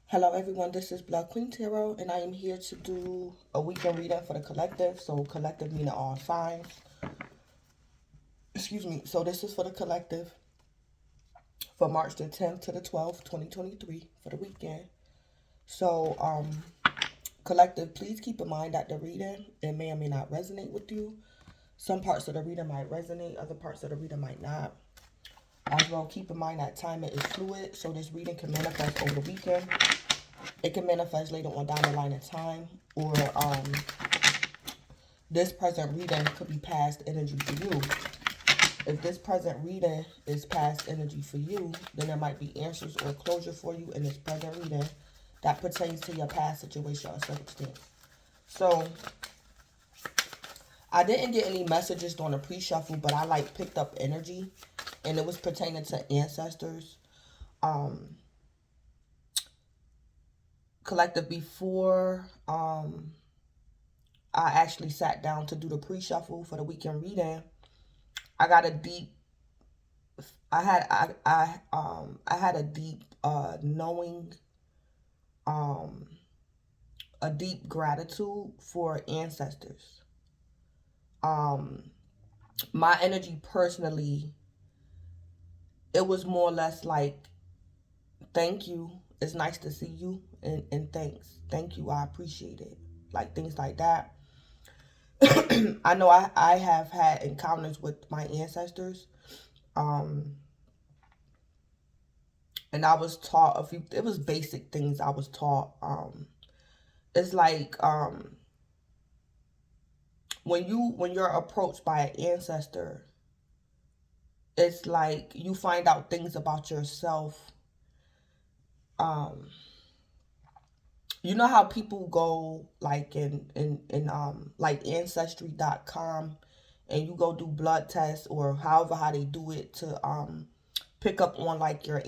Hello everyone, this is Blood Queen Tarot, and I am here to do a weekend reading for the collective. So collective meaning all signs. Excuse me. So this is for the collective for March the 10th to the 12th, 2023 for the weekend. So collective, please keep in mind that the reading, it may or may not resonate with you. Some parts of the reading might resonate, other parts of the reading might not. As well, keep in mind that timing is fluid, so this reading can manifest over the weekend. It can manifest later on down the line of time, or this present reading could be past energy for you. If this present reading is past energy for you, then there might be answers or closure for you in this present reading that pertains to your past situation or circumstance. So, I didn't get any messages during the pre-shuffle, but I picked up energy, and it was pertaining to ancestors. Collective, before I actually sat down to do the pre-shuffle for the weekend reading, I got a deep I had a deep knowing, a deep gratitude for ancestors. My energy personally, it was more or less like, thank you, it's nice to see you, and thank you, I appreciate it, like things like that. I know I have had encounters with my ancestors, and I was taught it was basic things I was taught. It's like, when you're approached by an ancestor, it's like you find out things about yourself. You know how people go like in like ancestry.com, and you go do blood tests or however how they do it to pick up on like your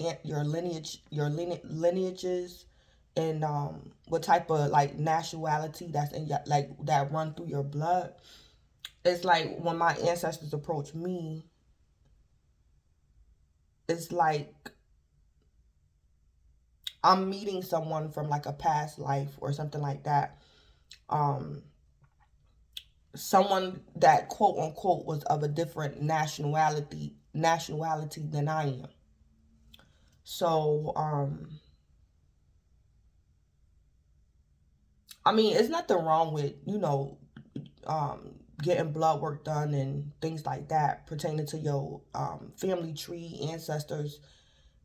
lineages, and what type of like nationality that's in your, like, that run through your blood. It's like when my ancestors approach me, it's like I'm meeting someone from like a past life or something like that. Someone that quote unquote was of a different nationality than I am. So I mean, it's nothing wrong with, getting blood work done and things like that pertaining to your family tree, ancestors,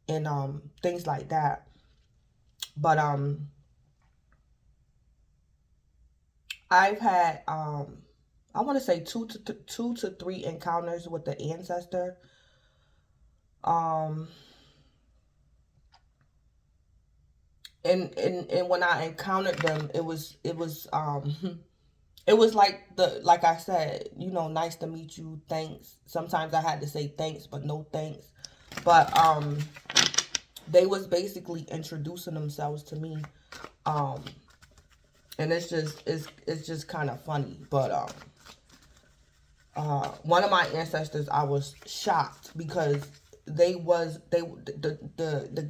and things like that. But I've had I want to say two to three encounters with the ancestor. Um, and when I encountered them, it was like I said, nice to meet you, thanks. Sometimes I had to say thanks, but no thanks. But they was basically introducing themselves to me, and it's just kind of funny. But one of my ancestors, I was shocked because the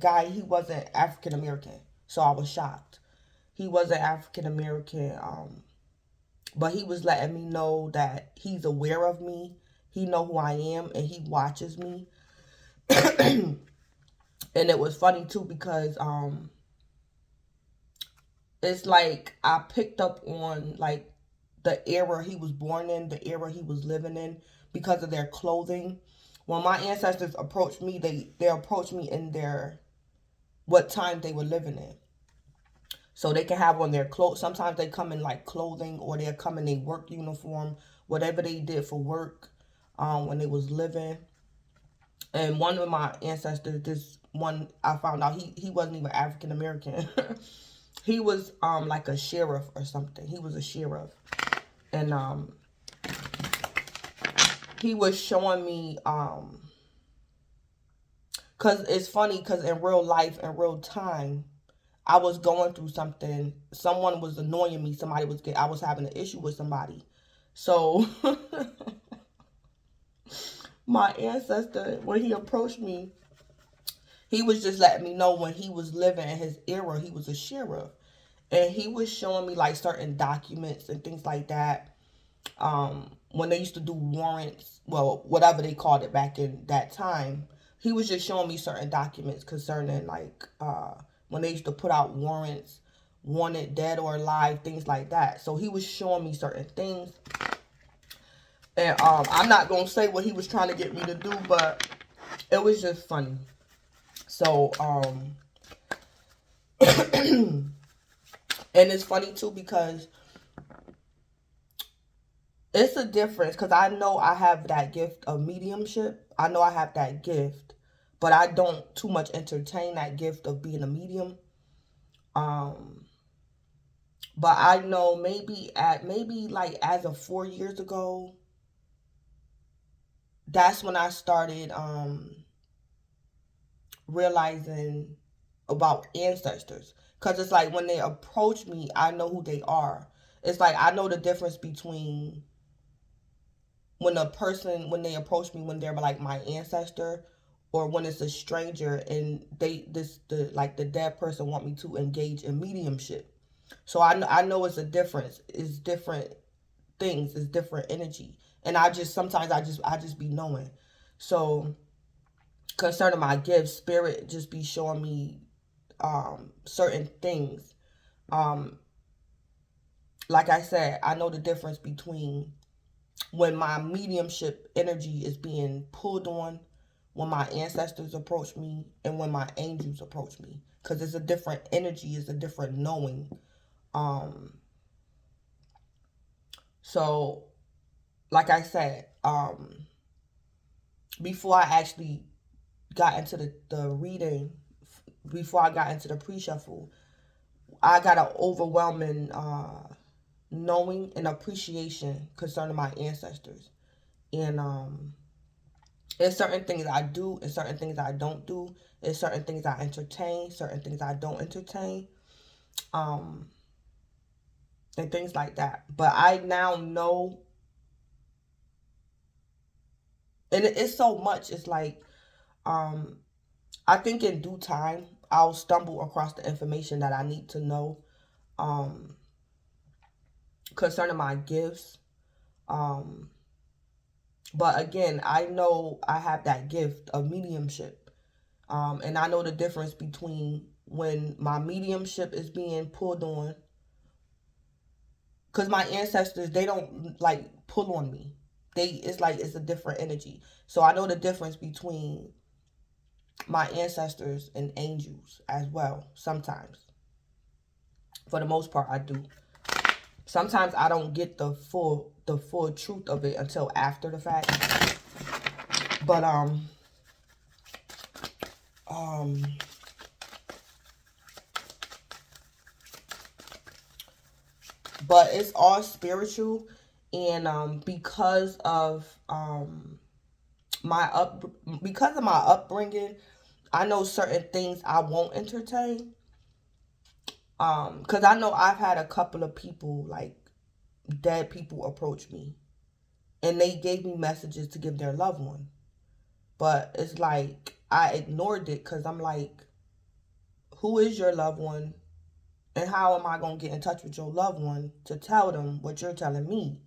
guy, he wasn't African American, so I was shocked. He wasn't African American, but he was letting me know that he's aware of me, he know who I am, and he watches me. And it was funny too because it's like I picked up on like the era he was born in, the era he was living in, because of their clothing. When my ancestors approached me, they approached me in their what time they were living in. So they can have on their clothes. Sometimes they come in like clothing, or they'll come in their work uniform, whatever they did for work when they was living. And one of my ancestors, this one, I found out he wasn't even African American. He was like a sheriff or something. He was a sheriff. And he was showing me cuz it's funny, cuz in real life, in real time, I was going through something. Someone was annoying me. I was having an issue with somebody. So my ancestor, when he approached me, He was just letting me know when he was living in his era, he was a sheriff. And he was showing me like certain documents and things like that. When they used to do warrants, well, whatever they called it back in that time, he was just showing me certain documents concerning like when they used to put out warrants, wanted dead or alive, things like that. So he was showing me certain things. And I'm not gonna say what he was trying to get me to do, but it was just funny. So and it's funny too because it's a difference, because I know I have that gift of mediumship. I know I have that gift, but I don't too much entertain that gift of being a medium. But I know maybe like as of 4 years ago, that's when I started realizing about ancestors. Because it's like when they approach me, I know who they are. It's like I know the difference between when they approach me when they're like my ancestor, or when it's a stranger and the dead person want me to engage in mediumship. So I know it's a difference. It's different things. It's different energy. And sometimes I just be knowing. So concerning my gifts, spirit just be showing me certain things. Like I said, I know the difference between when my mediumship energy is being pulled on, when my ancestors approach me, and when my angels approach me. Because it's a different energy, it's a different knowing. So, like I said, before I actually got into the reading, before I got into the pre-shuffle, I got an overwhelming knowing and appreciation concerning my ancestors. And there's certain things I do and certain things I don't do. There's certain things I entertain, certain things I don't entertain. And things like that. But I now know, and it's so much. It's like, I think in due time, I'll stumble across the information that I need to know concerning my gifts. But again, I know I have that gift of mediumship. And I know the difference between when my mediumship is being pulled on. Because my ancestors, they don't like pull on me. It's like it's a different energy. So I know the difference between my ancestors and angels as well. Sometimes, for the most part, I do. Sometimes I don't get the full truth of it until after the fact. But but it's all spiritual, and because of my upbringing, I know certain things I won't entertain. Because I know I've had a couple of people, like dead people, approach me, and they gave me messages to give their loved one, but it's like I ignored it because I'm like, who is your loved one? And how am I going to get in touch with your loved one to tell them what you're telling me?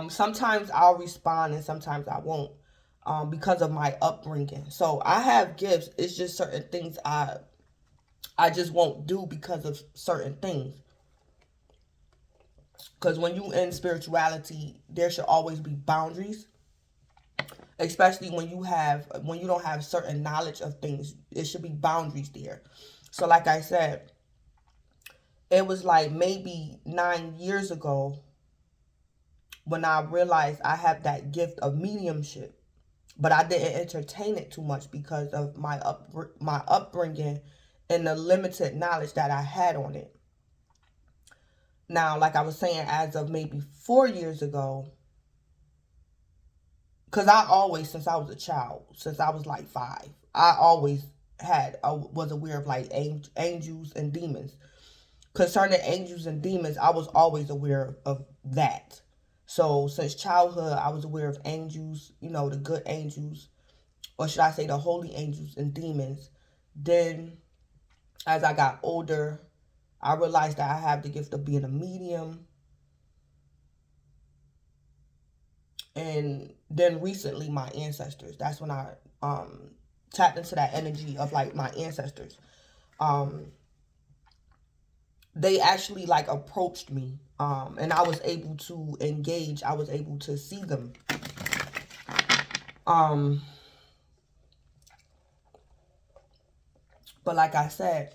Sometimes I'll respond and sometimes I won't, because of my upbringing. So I have gifts. It's just certain things I just won't do because of certain things. Because when you in spirituality, there should always be boundaries. Especially when you don't have certain knowledge of things, it should be boundaries there. So like I said, it was like maybe 9 years ago when I realized I have that gift of mediumship, but I didn't entertain it too much because of my upbringing and the limited knowledge that I had on it. Now, like I was saying, as of maybe 4 years ago, because I always, since I was a child, since I was like 5, I always was aware of like angels and demons. Concerning angels and demons, I was always aware of that. So since childhood, I was aware of angels, the good angels, or should I say the holy angels and demons. Then as I got older, I realized that I have the gift of being a medium. And then recently my ancestors. That's when I tapped into that energy of like my ancestors. They actually like approached me, and I was able to engage. I was able to see them. But like I said,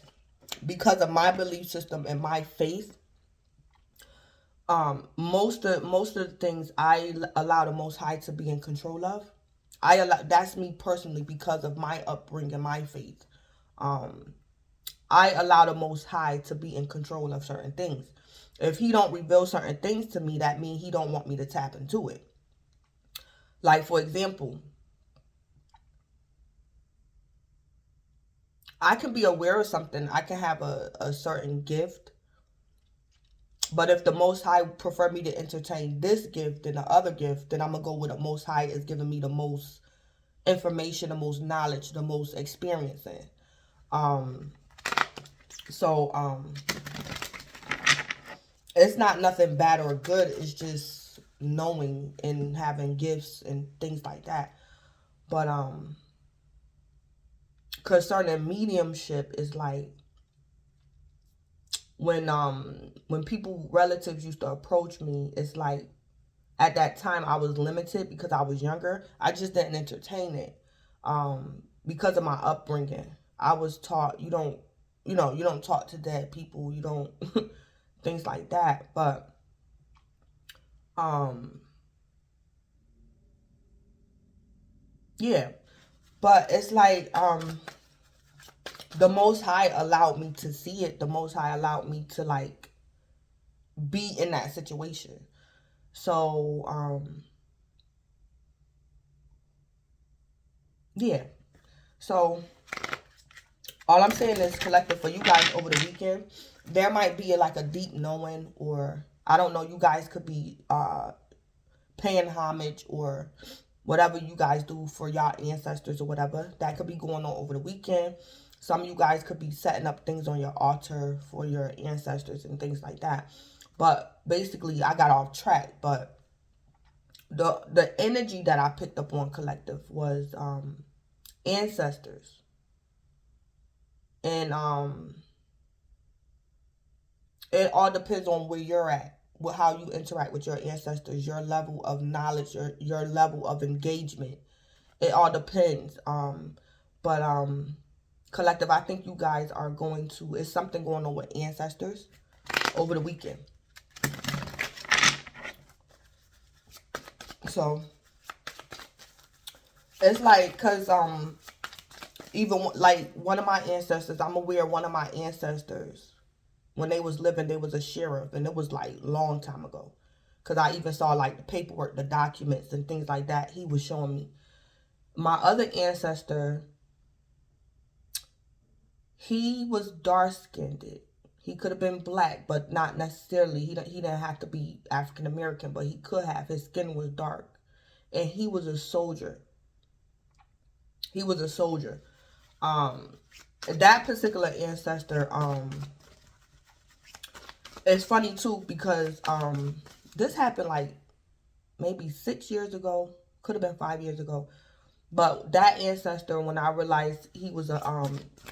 because of my belief system and my faith, most of the things I allow the Most High to be in control of. That's me personally because of my upbringing, my faith. I allow the Most High to be in control of certain things. If he don't reveal certain things to me, that means he don't want me to tap into it. Like, for example, I can be aware of something. I can have a certain gift. But if the Most High prefer me to entertain this gift than the other gift, then I'm going to go with the Most High is giving me the most information, the most knowledge, the most experience in. It's not nothing bad or good. It's just knowing and having gifts and things like that. But concerning mediumship is like when people, relatives used to approach me, it's like at that time I was limited because I was younger. I just didn't entertain it. Because of my upbringing. I was taught you don't talk to dead people, you don't things like that. But yeah. But it's like the Most High allowed me to see it. The Most High allowed me to like be in that situation. So yeah. So all I'm saying is, collective, for you guys over the weekend, there might be like a deep knowing, or I don't know, you guys could be paying homage or whatever you guys do for y'all ancestors or whatever. That could be going on over the weekend. Some of you guys could be setting up things on your altar for your ancestors and things like that. But basically, I got off track. But the energy that I picked up on, collective, was ancestors. And it all depends on where you're at, with how you interact with your ancestors, your level of knowledge, your level of engagement. It all depends. But collective, I think you guys are going to, it's something going on with ancestors over the weekend. So it's like, because even like one of my ancestors, I'm aware one of my ancestors, when they was living, they was a sheriff, and it was like long time ago. Because I even saw like the paperwork, the documents and things like that he was showing me. My other ancestor, he was dark-skinned. He could have been black, but not necessarily. He didn't have to be African-American, but he could have. His skin was dark. And he was a soldier. He was a soldier. That particular ancestor, it's funny too, because this happened like maybe 6 years ago. Could have been 5 years ago. But that ancestor, when I realized he was a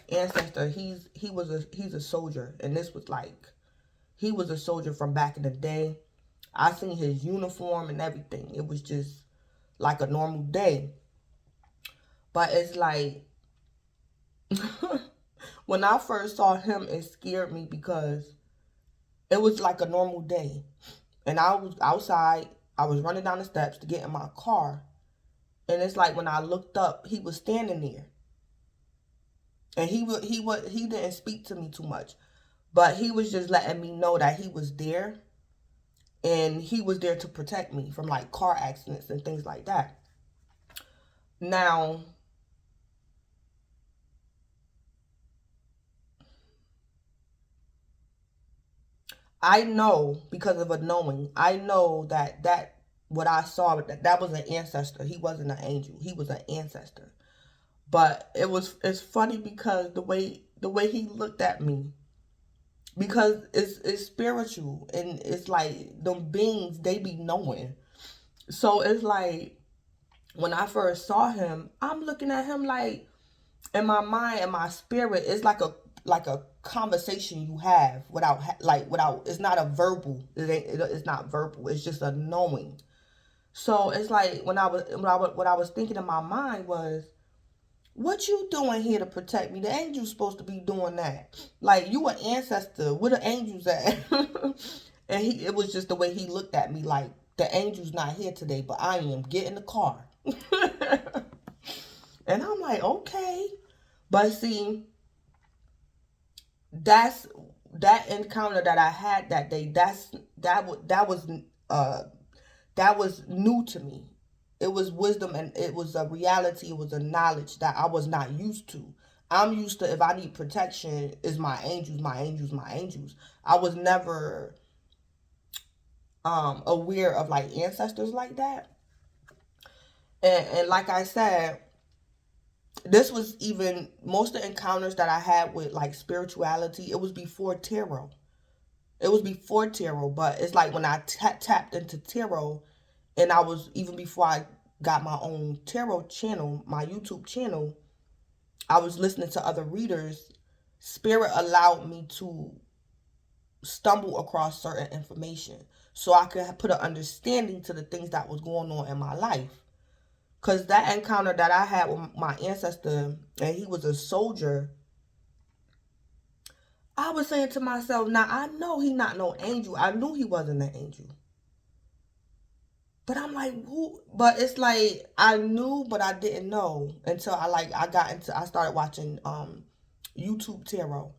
ancestor, he's a soldier. And this was like, he was a soldier from back in the day. I seen his uniform and everything. It was just like a normal day. But it's like, when I first saw him, it scared me because it was like a normal day. And I was outside. I was running down the steps to get in my car. And it's like when I looked up, he was standing there. And he didn't speak to me too much. But he was just letting me know that he was there. And he was there to protect me from like car accidents and things like that. Now, I know, because of a knowing, I know that what I saw, that was an ancestor. He wasn't an angel. He was an ancestor. But it's funny because the way he looked at me, because it's spiritual, and it's like them beings, they be knowing. So it's like when I first saw him, I'm looking at him like, in my mind and my spirit, it's like a conversation you have without, it's not a verbal, it's not verbal, it's just a knowing. So it's like what I was thinking in my mind was, what you doing here to protect me? The angels supposed to be doing that. Like, you an ancestor. Where the angels at? And it was just the way he looked at me, like, the angel's not here today, but I am. Get in the car. And I'm like, okay. But see, that's that encounter that I had that day. Uh that was new to me. It was wisdom, and it was a reality. It was a knowledge that I was not used to. I'm used to, if I need protection, is my angels, my angels, my angels. I was never aware of like ancestors like that. And like I said, this was even most of the encounters that I had with like spirituality. It was before tarot. It was before tarot, but it's like when I tapped into tarot, and I was, even before I got my own tarot channel, my YouTube channel, I was listening to other readers. Spirit allowed me to stumble across certain information so I could put an understanding to the things that was going on in my life. Because that encounter that I had with my ancestor, and he was a soldier, I was saying to myself, now I know he not no angel. I knew he wasn't an angel. But I'm like, who? But it's like, I knew, but I didn't know until I started watching YouTube tarot.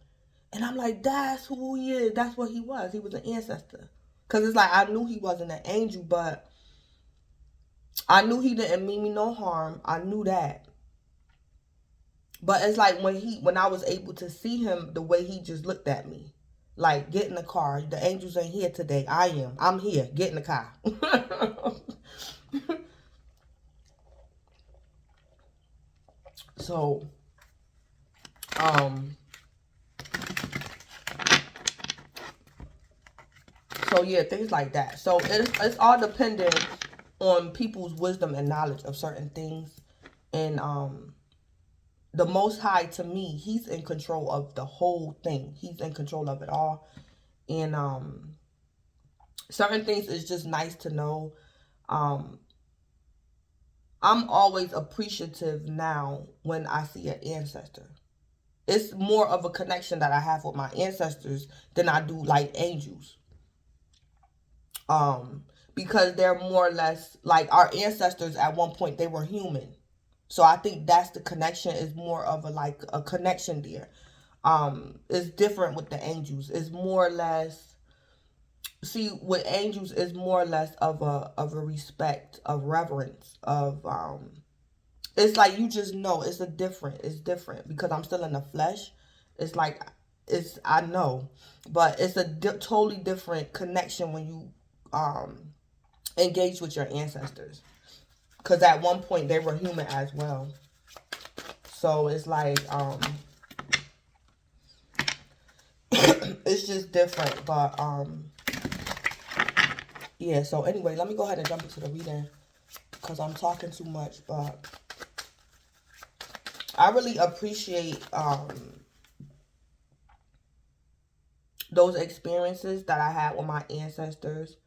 And I'm like, that's who he is. That's what he was. He was an ancestor. Because it's like, I knew he wasn't an angel, but I knew he didn't mean me no harm. I knew that. But it's like when I was able to see him, the way he just looked at me. Like, get in the car. The angels ain't here today. I am. I'm here. Get in the car. So, um, yeah, things like that. So it's all dependent on people's wisdom and knowledge of certain things. And the Most High, to me, he's in control of the whole thing. He's in control of it all. And certain things is just nice to know. Um, I'm always appreciative now when I see an ancestor. It's more of a connection that I have with my ancestors than I do like angels. Because they're more or less like our ancestors. At one point, they were human. So I think that's the connection, is more of a connection there. It's different with the angels. It's more or less, see, with angels is more or less of a respect, of reverence, of it's like, you just know it's different because I'm still in the flesh. It's like, I know, but it's a totally different connection when you engage with your ancestors, because at one point they were human as well. So it's like it's just different. But yeah, so anyway, let me go ahead and jump into the reading because I'm talking too much. But I really appreciate those experiences that I had with my ancestors,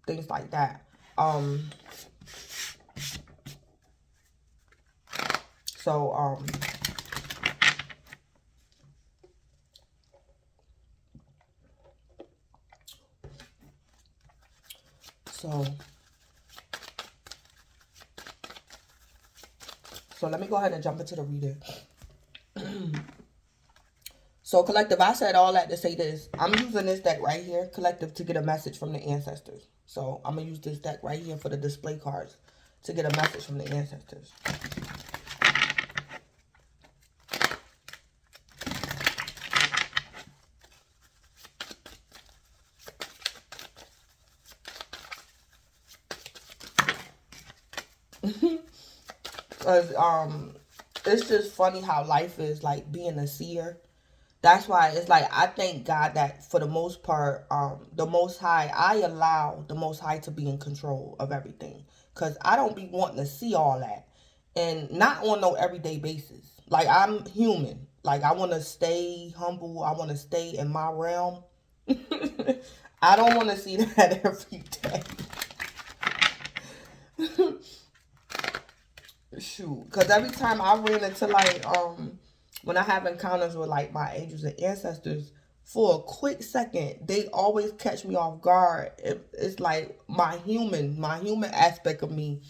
things like that. So so let me go ahead and jump into the reading. So, collective, I said all that to say this. I'm using this deck right here, collective, to get a message from the ancestors. So, I'm going to use this deck right here for the display cards to get a message from the ancestors. Because it's just funny how life is like being a seer. That's why it's like I thank God that for the most part, the Most High, I allow the Most High to be in control of everything. Because I don't be wanting to see all that. And not on no everyday basis. Like, I'm human. Like, I want to stay humble. I want to stay in my realm. I don't want to see that every day. Shoot. Because every time I ran into, like, when I have encounters with, like, my angels and ancestors, for a quick second, they always catch me off guard. It's like my human aspect of me.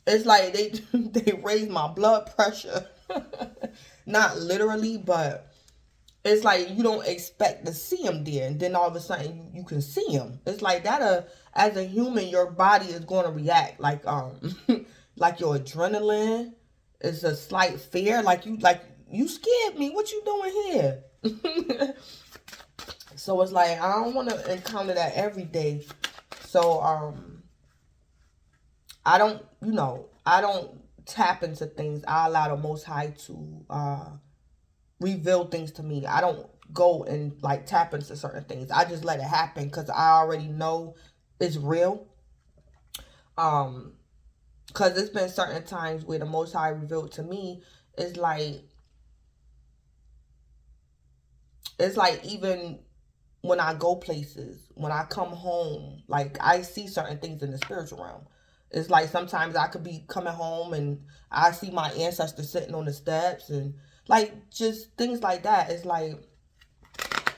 It's like they raise my blood pressure. Not literally, but it's like you don't expect to see them there, and then all of a sudden you can see them. It's like that. As a human, your body is going to react like like your adrenaline is a slight fear. Like you scared me. What you doing here? So it's like I don't want to encounter that every day. So I don't, I don't tap into things. I allow the Most High to reveal things to me. I don't go and like tap into certain things. I just let it happen because I already know it's real. Because there's been certain times where the Most High revealed to me, it's like even when I go places, when I come home, like I see certain things in the spiritual realm. It's like sometimes I could be coming home and I see my ancestors sitting on the steps and like just things like that. It's like,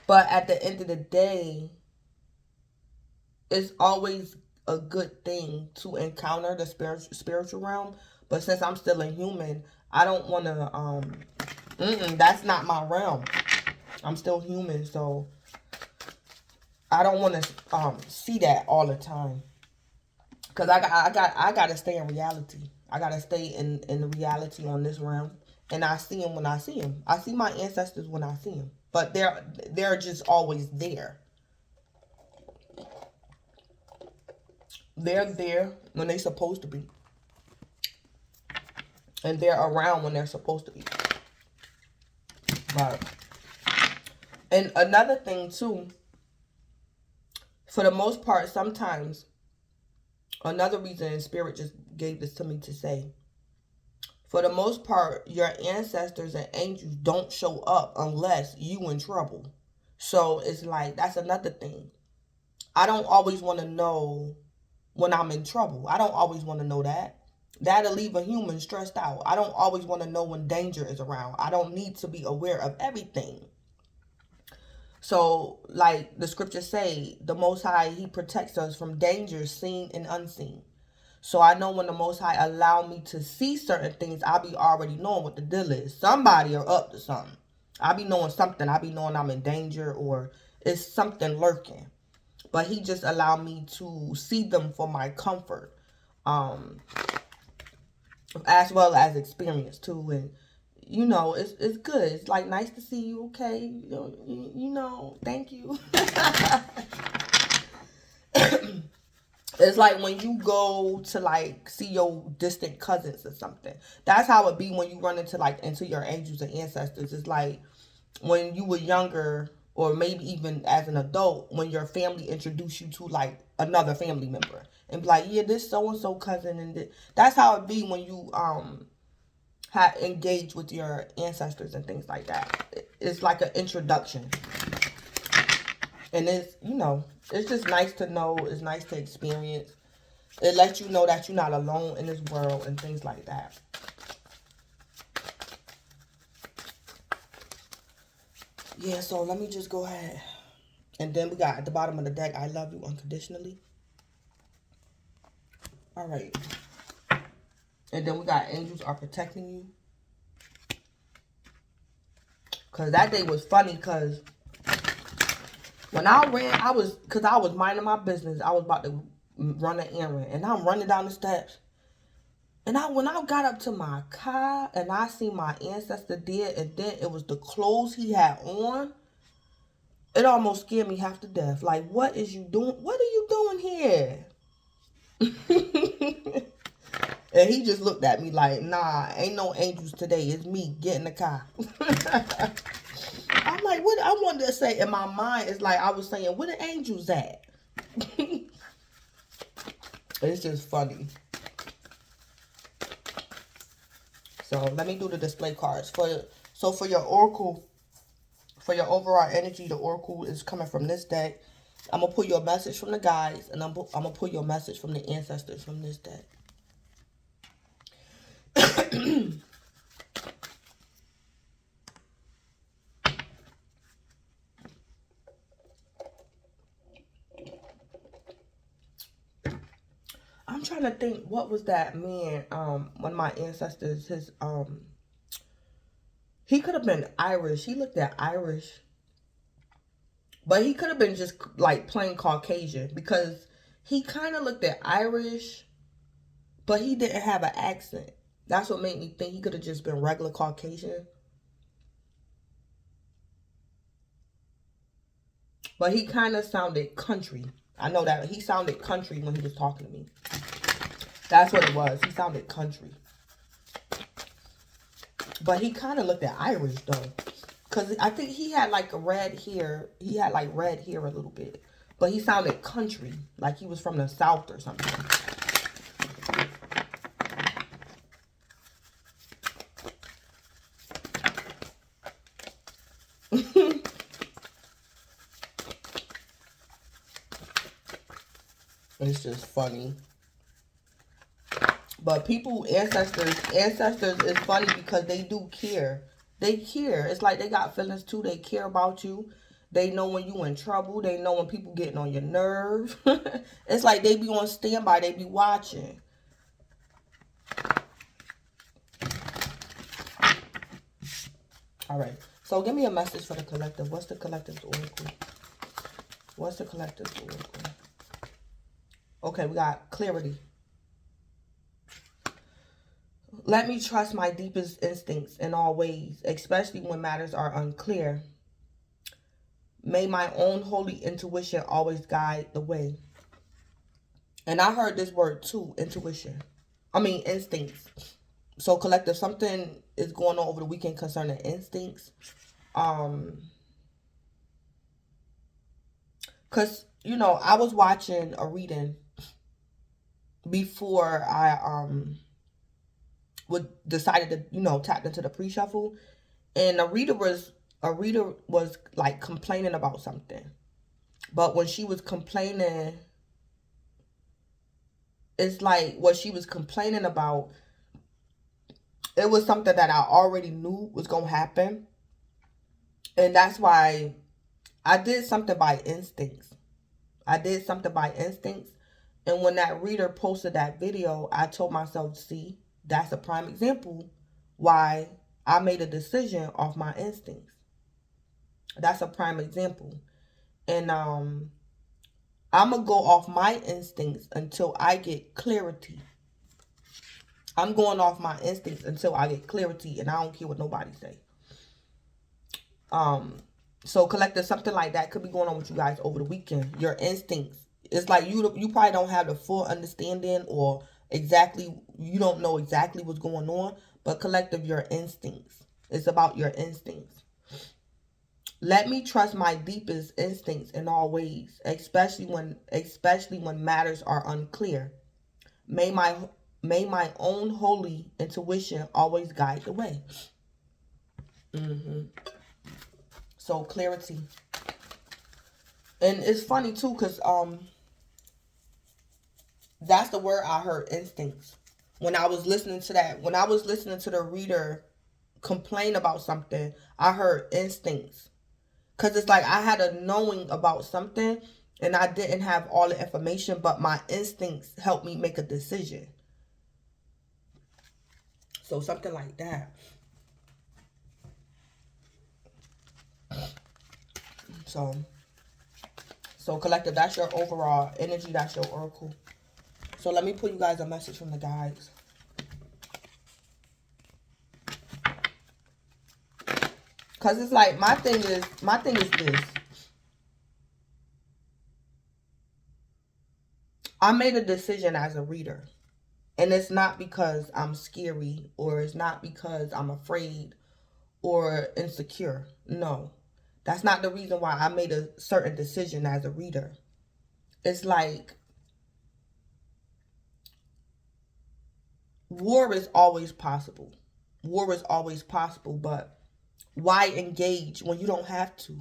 but at the end of the day, it's always a good thing to encounter the spiritual realm. But since I'm still a human, I don't want to, that's not my realm. I'm still human, so I don't want to see that all the time. Cause I gotta stay in reality. I gotta stay in the reality on this realm, and I see them when I see them. I see my ancestors when I see them, but they're just always there. They're there when they're supposed to be, and they're around when they're supposed to be. But and another thing too, for the most part, sometimes another reason Spirit just gave this to me to say. For the most part, your ancestors and angels don't show up unless you in trouble. So it's like, that's another thing. I don't always want to know when I'm in trouble. I don't always want to know that. That'll leave a human stressed out. I don't always want to know when danger is around. I don't need to be aware of everything. So, like the scriptures say, the Most High, He protects us from dangers seen and unseen. So I know when the Most High allow me to see certain things, I be already knowing what the deal is. Somebody are up to something. I be knowing something. I be knowing I'm in danger or it's something lurking. But He just allowed me to see them for my comfort, as well as experience too. And it's good. It's like nice to see you. Okay, thank you. It's like when you go to like see your distant cousins or something. That's how it be when you run into your angels and ancestors. It's like when you were younger or maybe even as an adult when your family introduced you to like another family member and be like, yeah, this so and so cousin, and that's how it be when you have engaged with your ancestors and things like that. It's like an introduction. And it's just nice to know. It's nice to experience. It lets you know that you're not alone in this world and things like that. Yeah, so let me just go ahead. And then we got at the bottom of the deck, I love you unconditionally. All right. And then we got angels are protecting you. Because that day was funny because when I ran, I was minding my business. I was about to run an errand. And I'm running down the steps. And when I got up to my car and I see my ancestor there, and then it was the clothes he had on, it almost scared me half to death. Like, what is you doing? What are you doing here? And he just looked at me like, nah, ain't no angels today. It's me. Get in the car. I'm like, what? I wanted to say in my mind, it's like I was saying, where the angels at? It's just funny. So let me do the display cards. So for your oracle, for your overall energy, the oracle is coming from this deck. I'm going to pull your message from the guides, and I'm going to pull your message from the ancestors from this deck. I'm trying to think, what was that man, one of my ancestors, he could have been Irish. He looked at Irish. But he could have been just like plain Caucasian, because he kind of looked at Irish, but he didn't have an accent. That's what made me think he could have just been regular Caucasian. But he kind of sounded country. I know that. He sounded country when he was talking to me. That's what it was. He sounded country. But he kind of looked at Irish, though. Because I think he had like a red hair. He had like red hair a little bit. But he sounded country. Like he was from the South or something. It's just funny. But people, ancestors is funny because they do care. They care. It's like they got feelings too. They care about you. They know when you in trouble. They know when people getting on your nerve. It's like they be on standby. They be watching. All right. So give me a message for the collective. What's the collective's oracle? What's the collective's oracle? Okay, we got clarity. Let me trust my deepest instincts in all ways, especially when matters are unclear. May my own holy intuition always guide the way. And I heard this word too, intuition. I mean, instincts. So collective, something is going on over the weekend concerning instincts. Because, you know, I was watching a reading before I decided to, you know, tap into the pre-shuffle. And a reader was like complaining about something. But when she was complaining, it's like what she was complaining about, it was something that I already knew was going to happen. And that's why I did something by instincts. And when that reader posted that video, I told myself, see, that's a prime example why I made a decision off my instincts. That's a prime example. And I'm going to go off my instincts until I get clarity. I'm going off my instincts until I get clarity, and I don't care what nobody say. So collective, something like that could be going on with you guys over the weekend. Your instincts. It's like you probably don't have the full understanding, or exactly, you don't know exactly what's going on. But collective, your instincts. It's about your instincts. Let me trust my deepest instincts in all ways, especially when matters are unclear. May my own holy intuition always guide the way. So clarity. And it's funny too, because that's the word I heard, instincts. When I was listening to the reader complain about something, I heard instincts. Because it's like I had a knowing about something and I didn't have all the information, but my instincts helped me make a decision. So something like that. So collective, that's your overall energy. That's your oracle. So let me put you guys a message from the guides. Because it's like, my thing is this. I made a decision as a reader. And it's not because I'm scary, or it's not because I'm afraid or insecure. No. That's not the reason why I made a certain decision as a reader. It's like war is always possible. War is always possible, but why engage when you don't have to?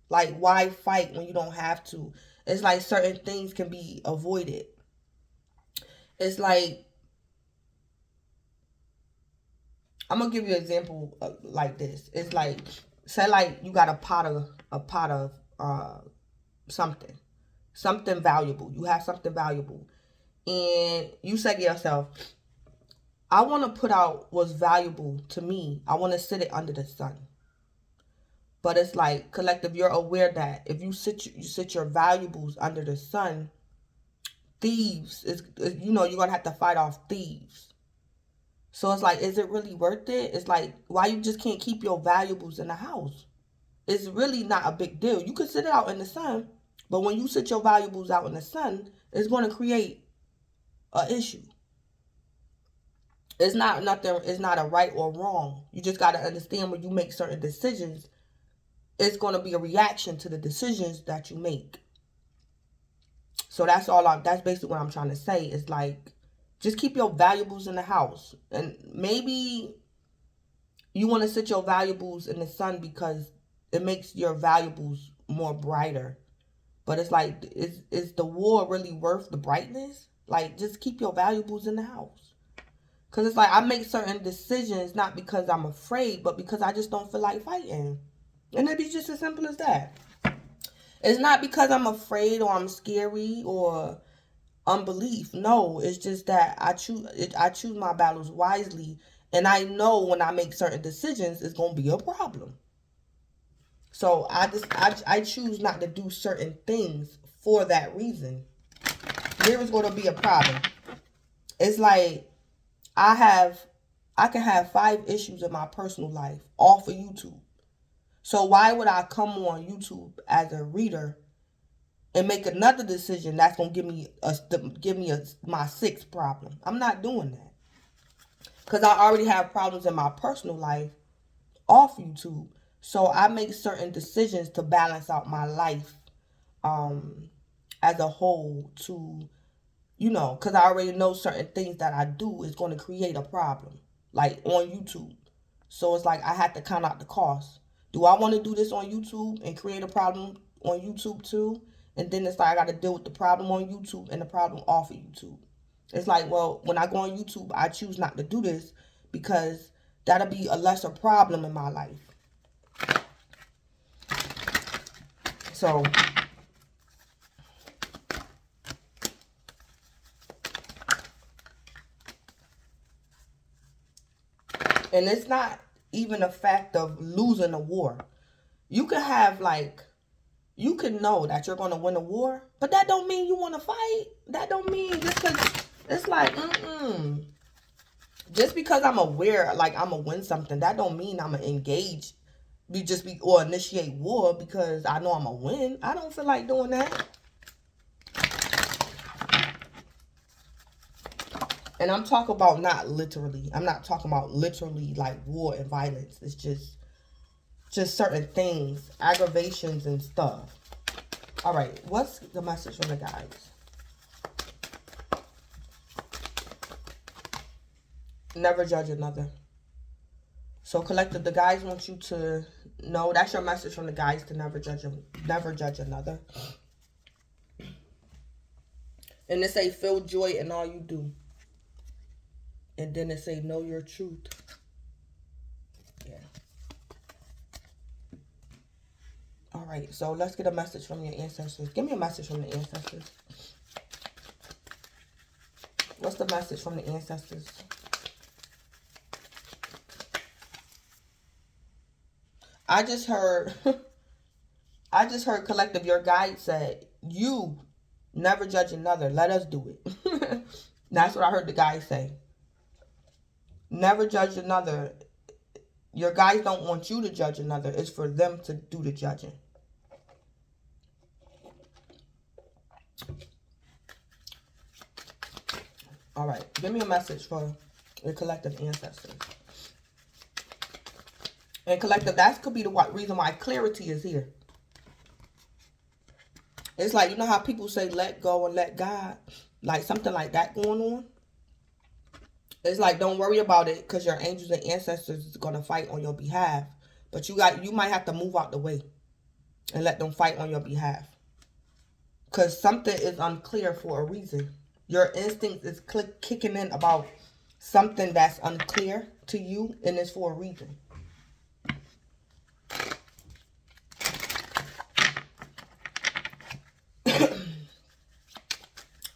Like, why fight when you don't have to? It's like certain things can be avoided. It's like, I'm gonna give you an example like this. It's like, say like you got a pot of something valuable. You have something valuable, and you say to yourself, I want to put out what's valuable to me. I want to sit it under the sun. But it's like, collective, you're aware that if you sit your valuables under the sun, thieves you're gonna have to fight off thieves. So it's like, is it really worth it? It's like, why you just can't keep your valuables in the house? It's really not a big deal. You can sit it out in the sun, but when you sit your valuables out in the sun, it's going to create an issue. It's not nothing. It's not a right or wrong. You just got to understand, when you make certain decisions, it's going to be a reaction to the decisions that you make. So that's that's basically what I'm trying to say. Is like, just keep your valuables in the house. And maybe you want to sit your valuables in the sun because it makes your valuables more brighter. But it's like, is the war really worth the brightness? Like, just keep your valuables in the house. Because it's like, I make certain decisions not because I'm afraid, but because I just don't feel like fighting. And it'd be just as simple as that. It's not because I'm afraid or I'm scary or unbelief. No, it's just that I choose my battles wisely. And I know when I make certain decisions, it's going to be a problem. So I choose not to do certain things for that reason. There is going to be a problem. It's like, I can have 5 issues in my personal life, all for YouTube. So why would I come on YouTube as a reader and make another decision that's gonna give me my 6th problem? I'm not doing that, because I already have problems in my personal life off YouTube. So I make certain decisions to balance out my life as a whole, to, because I already know certain things that I do is going to create a problem, like on YouTube. So it's like, I had to count out the cost. Do I want to do this on YouTube and create a problem on YouTube too? And then it's like, I got to deal with the problem on YouTube and the problem off of YouTube. It's like, well, when I go on YouTube, I choose not to do this because that'll be a lesser problem in my life. So and it's not even a fact of losing a war. You can have, like, you can know that you're going to win a war, but that don't mean you want to fight. That don't mean just because, it's like, just because I'm aware, like, I'm going to win something, that don't mean I'm going to engage, or initiate war because I know I'm going to win. I don't feel like doing that. And I'm talking about not literally. I'm not talking about literally like war and violence. It's just certain things, aggravations and stuff. All right, what's the message from the guys? Never judge another. So collective, the guys want you to know, that's your message from the guys, to never judge another. And they say, feel joy in all you do. And then they say, know your truth. Yeah. All right, so let's get a message from your ancestors. Give me a message from the ancestors. What's the message from the ancestors? I just heard collective, your guide said, you never judge another. Let us do it. That's what I heard the guy say. Never judge another. Your guys don't want you to judge another. It's for them to do the judging. All right. Give me a message for your collective ancestors. And collective, that could be the reason why clarity is here. It's like, you know how people say let go and let God? Like something like that going on. It's like, don't worry about it because your angels and ancestors is going to fight on your behalf. But you might have to move out the way and let them fight on your behalf. Because something is unclear for a reason. Your instinct is kicking in about something that's unclear to you, and it's for a reason.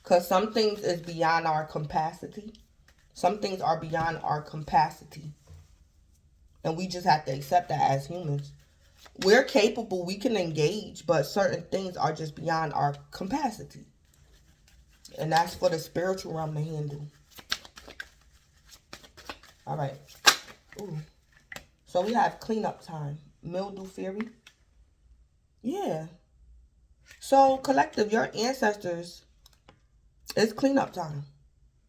Because some things is beyond our capacity. Some things are beyond our capacity. And we just have to accept that as humans. We're capable, we can engage, but certain things are just beyond our capacity. And that's for the spiritual realm to handle. All right. Ooh. So we have cleanup time. Mildew Fairy. Yeah. So, collective, your ancestors, it's cleanup time.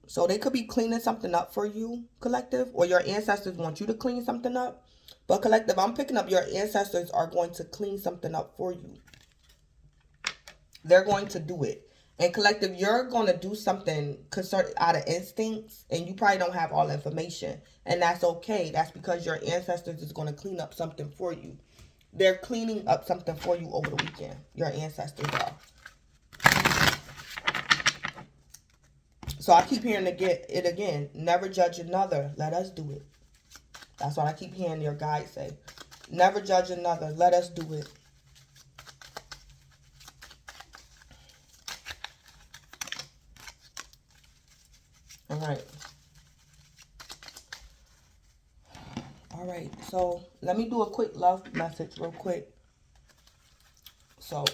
So they could be cleaning something up for you, collective, or your ancestors want you to clean something up. But collective, I'm picking up your ancestors are going to clean something up for you. They're going to do it. And collective, you're going to do something out of instincts, and you probably don't have all the information. And that's okay. That's because your ancestors is going to clean up something for you. They're cleaning up something for you over the weekend. Your ancestors are. So I keep hearing it again. Never judge another. Let us do it. That's what I keep hearing your guides say. Never judge another. Let us do it. All right. All right. So let me do a quick love message real quick. So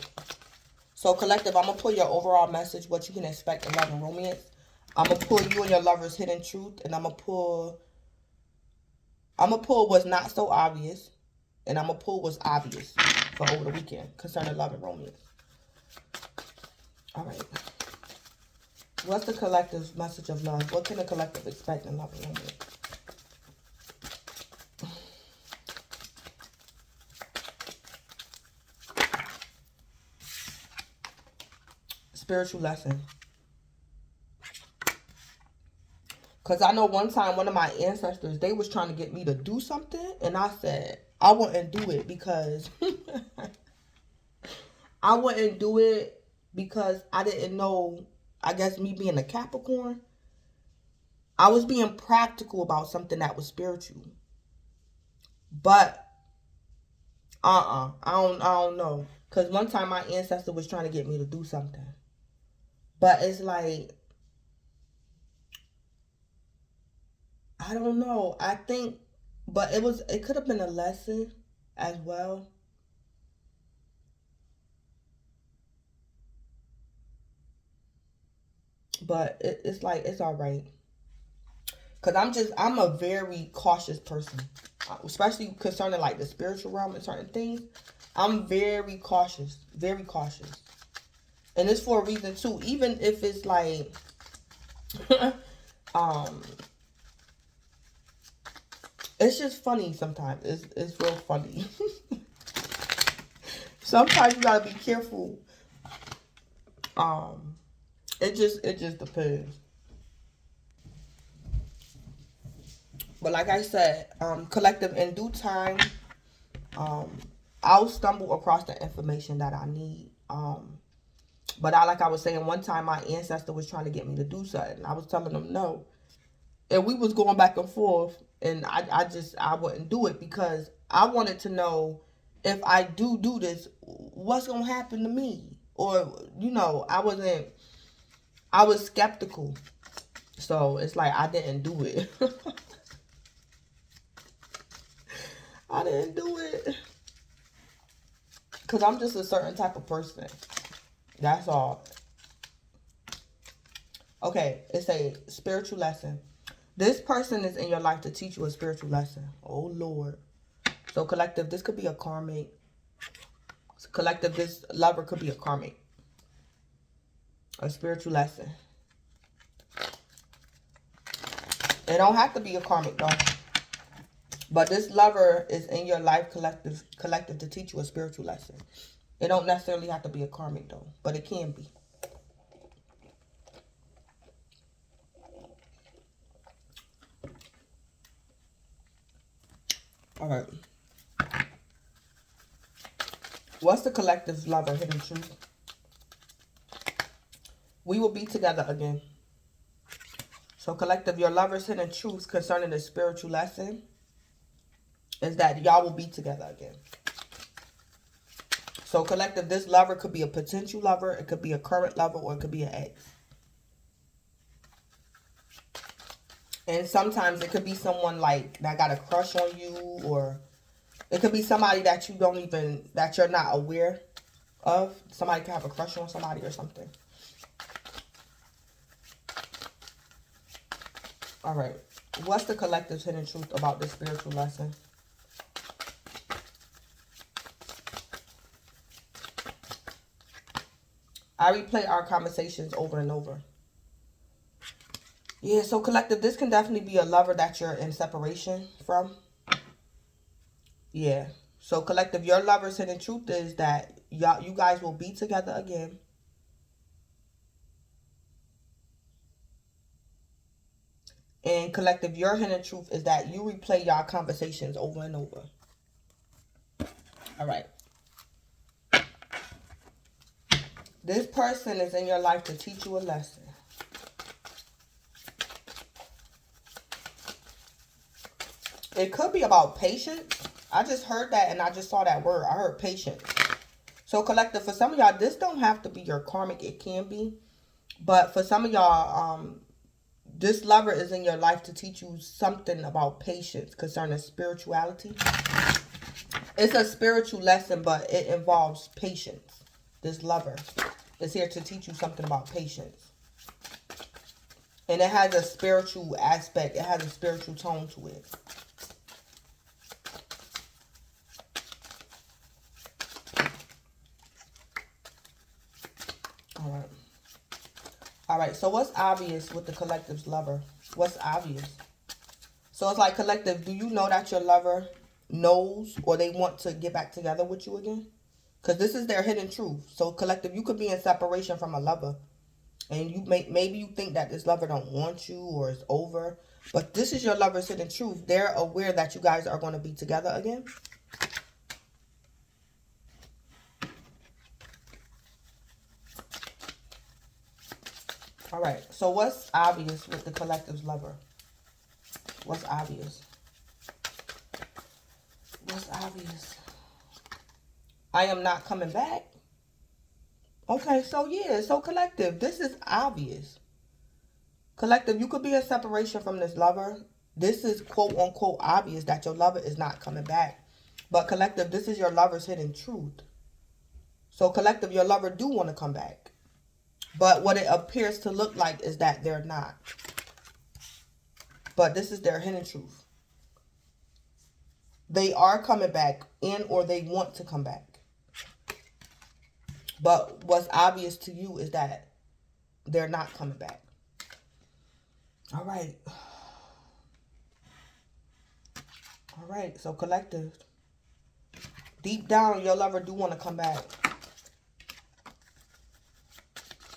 collective, I'm going to pull your overall message, what you can expect in love and romance. I'm going to pull you and your lover's hidden truth. And I'm going to pull what's not so obvious. And I'm going to pull what's obvious for over the weekend concerning love and romance. All right. What's the collective's message of love? What can the collective expect in love and romance? Spiritual lesson. Because I know one time one of my ancestors, they was trying to get me to do something. And I said, I wouldn't do it because... I wouldn't do it because I didn't know, I guess me being a Capricorn, I was being practical about something that was spiritual. But, I don't know. Because one time my ancestor was trying to get me to do something. But it's like, I don't know. I think, but it could have been a lesson as well. But it's like, it's all right. Because I'm a very cautious person. Especially concerning like the spiritual realm and certain things. I'm very cautious. Very cautious. And it's for a reason too. Even if it's like... it's just funny sometimes. It's real funny. Sometimes you gotta be careful. It just depends. But like I said, collective, in due time, I'll stumble across the information that I need. But like I was saying, one time my ancestor was trying to get me to do something. I was telling them no. And we was going back and forth. And I wouldn't do it because I wanted to know if I do this, what's going to happen to me? Or, I was skeptical. So it's like I didn't do it. I didn't do it. Because I'm just a certain type of person. That's all. Okay, it's a spiritual lesson. This person is in your life to teach you a spiritual lesson. Oh, Lord. So, collective, this could be a karmic. Collective, this lover could be a karmic. A spiritual lesson. It don't have to be a karmic though. But this lover is in your life collective to teach you a spiritual lesson. It don't necessarily have to be a karmic though, but it can be. All right. What's the collective's lover hidden truth? We will be together again. So collective, your lover's hidden truth concerning the spiritual lesson is that y'all will be together again. So collective, this lover could be a potential lover, it could be a current lover, or it could be an ex. And sometimes it could be someone like that got a crush on you, or it could be somebody that you don't even, that you're not aware of. Somebody could have a crush on somebody or something. All right. What's the collective's hidden truth about this spiritual lesson? I replay our conversations over and over. Yeah, so collective, this can definitely be a lover that you're in separation from. Yeah. So collective, your lover's hidden truth is that you guys will be together again. And collective, your hidden truth is that you replay y'all conversations over and over. All right. This person is in your life to teach you a lesson. It could be about patience. I just heard that and I just saw that word. I heard patience. So collective, for some of y'all, this don't have to be your karmic. It can be. But for some of y'all, this lover is in your life to teach you something about patience concerning spirituality. It's a spiritual lesson, but it involves patience. This lover is here to teach you something about patience. And it has a spiritual aspect. It has a spiritual tone to it. All right. All right, so what's obvious with the collective's lover? What's obvious? So it's like, collective, do you know that your lover knows or they want to get back together with you again? Because this is their hidden truth. So collective, you could be in separation from a lover. And you maybe you think that this lover don't want you or it's over. But this is your lover's hidden truth. They're aware that you guys are going to be together again. All right, so what's obvious with the collective's lover? What's obvious? What's obvious? I am not coming back. Okay, so yeah, so collective, this is obvious. Collective, you could be in separation from this lover. This is quote unquote obvious that your lover is not coming back. But collective, this is your lover's hidden truth. So collective, your lover do want to come back. But what it appears to look like is that they're not. But this is their hidden truth. They are coming back and or they want to come back. But what's obvious to you is that they're not coming back. All right. All right. So collective. Deep down, your lover do want to come back.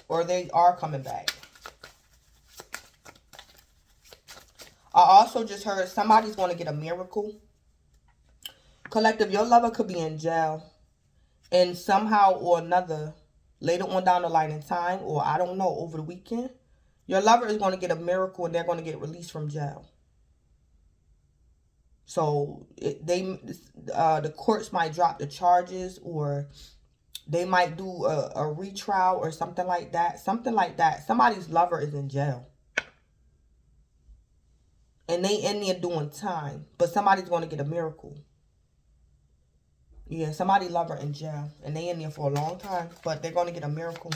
Or they are coming back. I also just heard somebody's going to get a miracle. Collective, your lover could be in jail. And somehow or another, later on down the line in time, or I don't know, over the weekend, your lover is going to get a miracle and they're going to get released from jail. So the courts might drop the charges, or they might do a retrial or something like that. Something like that. Somebody's lover is in jail. And they in there doing time. But somebody's going to get a miracle. Yeah, somebody lover in jail. And they in there for a long time. But they're going to get a miracle.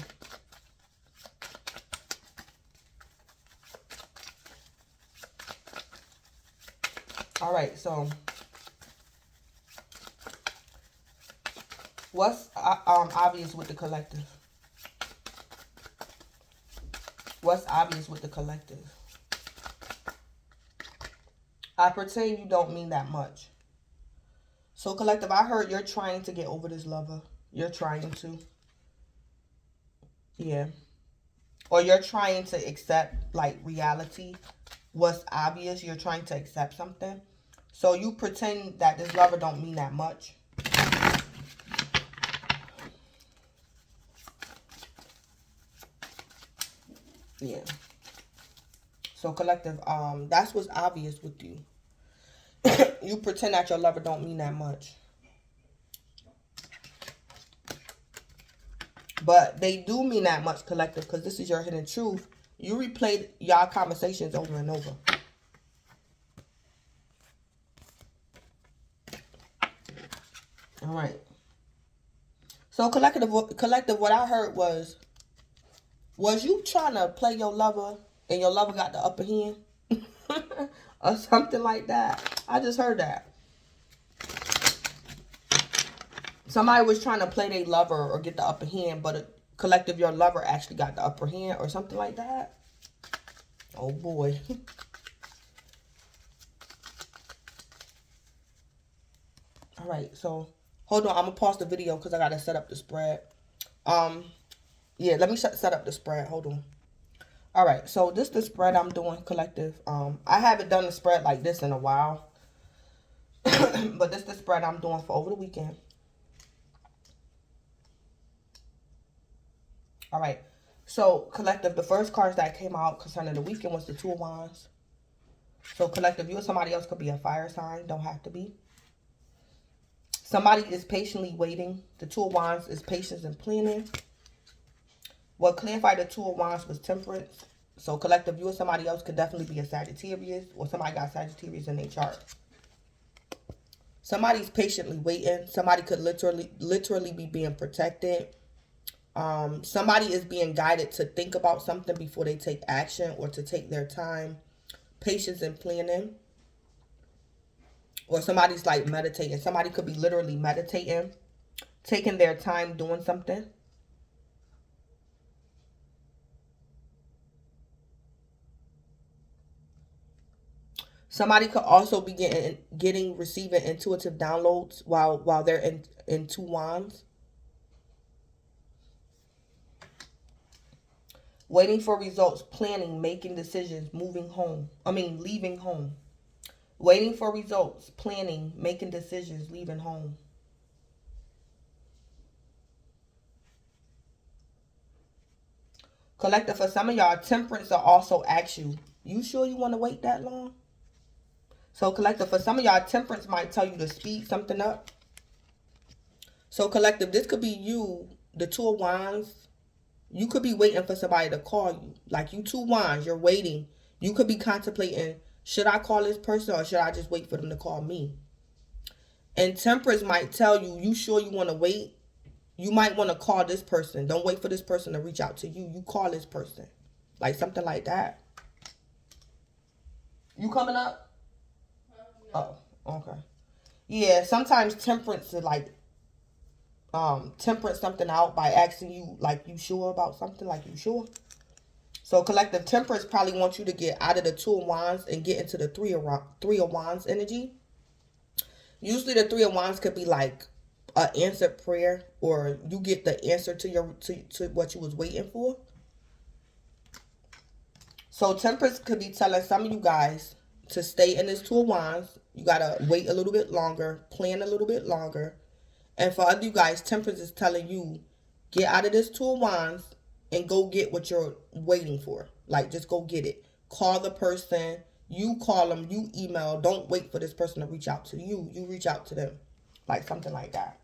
All right, so what's obvious with the collective? What's obvious with the collective? I pretend you don't mean that much. So, collective, I heard you're trying to get over this lover. You're trying to. Yeah. Or you're trying to accept, like, reality. What's obvious. You're trying to accept something. So, you pretend that this lover don't mean that much. Yeah. So, collective, that's what's obvious with you. You pretend that your lover don't mean that much. But they do mean that much, collective, because this is your hidden truth. You replayed y'all conversations over and over. All right. So, collective, what I heard was you trying to play your lover and your lover got the upper hand? Or something like that. I just heard that. Somebody was trying to play their lover or get the upper hand, but collective, your lover actually got the upper hand or something like that. Oh, boy. All right, so hold on. I'm going to pause the video because I got to set up the spread. Yeah, let me set up the spread. Hold on. All right, so this is the spread I'm doing, collective. I haven't done a spread like this in a while. But this is the spread I'm doing for over the weekend. All right, so collective, the first cards that came out concerning the weekend was the Two of Wands. So collective, you or somebody else could be a fire sign. Don't have to be. Somebody is patiently waiting. The Two of Wands is patience and planning. What clarified the Two of Wands was temperance. So collective, you or somebody else could definitely be a Sagittarius, or somebody got Sagittarius in their chart. Somebody's patiently waiting. Somebody could literally be being protected. Somebody is being guided to think about something before they take action or to take their time. Patience and planning. Or somebody's like meditating. Somebody could be literally meditating, taking their time doing something. Somebody could also be receiving intuitive downloads while they're in Two Wands. Waiting for results, planning, making decisions, leaving home. Waiting for results, planning, making decisions, leaving home. Collective, for some of y'all, temperance will also ask you, you sure you want to wait that long? So, collective, for some of y'all, temperance might tell you to speed something up. So, collective, this could be you, the Two of Wands. You could be waiting for somebody to call you. Like you Two Wands, you're waiting. You could be contemplating, should I call this person or should I just wait for them to call me? And temperance might tell you, you sure you want to wait? You might want to call this person. Don't wait for this person to reach out to you. You call this person. Like something like that. You coming up? Oh, okay. Yeah, sometimes temperance is like temperance something out by asking you, like, you sure about something? Like, you sure? So collective, temperance probably wants you to get out of the Two of Wands and get into the Three of Wands energy. Usually the Three of Wands could be like an answered prayer, or you get the answer to what you was waiting for. So temperance could be telling some of you guys to stay in this Two of Wands. You gotta wait a little bit longer, plan a little bit longer. And for other you guys, temperance is telling you, get out of this Two of Wands and go get what you're waiting for. Like, just go get it. Call the person. You call them. You email. Don't wait for this person to reach out to you. You reach out to them. Like, something like that.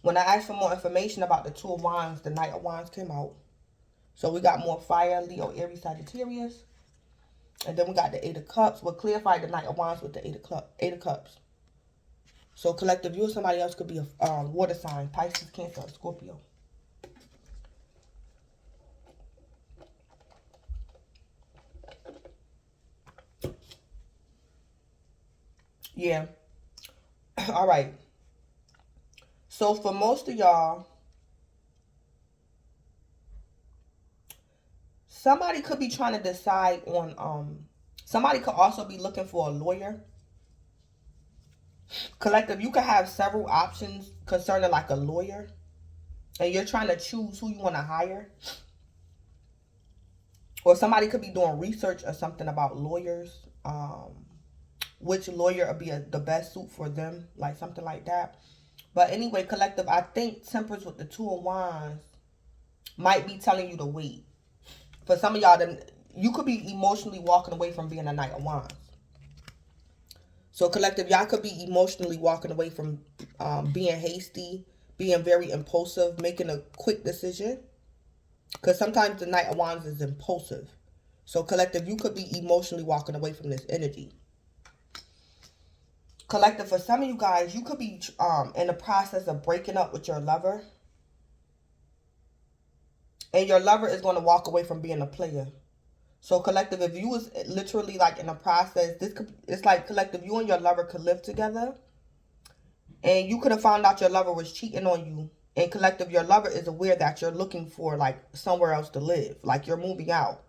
When I asked for more information about the Two of Wands, the Knight of Wands came out. So we got more fire, Leo, Aries, Sagittarius. And then we got the Eight of Cups. We'll clarify the Knight of Wands with the Eight of Cups. So collective, you or somebody else could be a water sign, Pisces, Cancer, or Scorpio. Yeah. All right. So for most of y'all, somebody could be trying to decide on Somebody could also be looking for a lawyer. Collective, you could have several options concerning like a lawyer. And you're trying to choose who you want to hire. Or somebody could be doing research or something about lawyers. Which lawyer would be the best suit for them. Like something like that. But anyway, collective, I think Temperance with the 2 of Wands might be telling you to wait. For some of y'all, then you could be emotionally walking away from being a Knight of Wands. So collective, y'all could be emotionally walking away from being hasty, being very impulsive, making a quick decision. Because sometimes the Knight of Wands is impulsive. So collective, you could be emotionally walking away from this energy. Collective, for some of you guys, you could be in the process of breaking up with your lover. And your lover is going to walk away from being a player. So collective, if you was literally like in a process, it's like collective, you and your lover could live together. And you could have found out your lover was cheating on you. And collective, your lover is aware that you're looking for like somewhere else to live. Like you're moving out.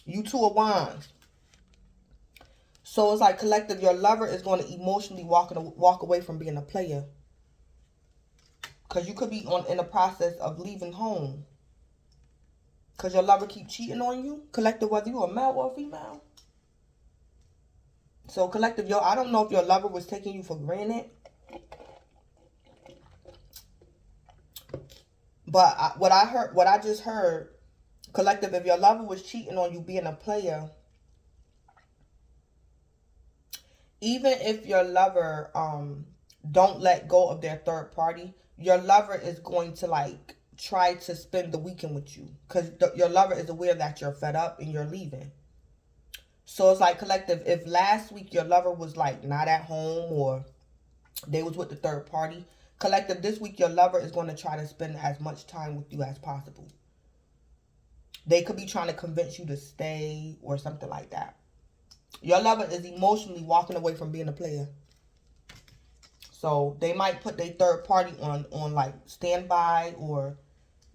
You 2 of Wands. So it's like collective, your lover is going to emotionally walk away from being a player. Because you could be in the process of leaving home. Because your lover keep cheating on you. Collective, whether you're a male or a female. So collective, I don't know if your lover was taking you for granted. But what I just heard, collective, if your lover was cheating on you being a player, even if your lover don't let go of their third party, your lover is going to like try to spend the weekend with you. Because your lover is aware that you're fed up and you're leaving. So it's like collective, if last week your lover was like not at home or they was with the third party, collective, this week your lover is going to try to spend as much time with you as possible. They could be trying to convince you to stay or something like that. Your lover is emotionally walking away from being a player. So they might put their third party on like standby, or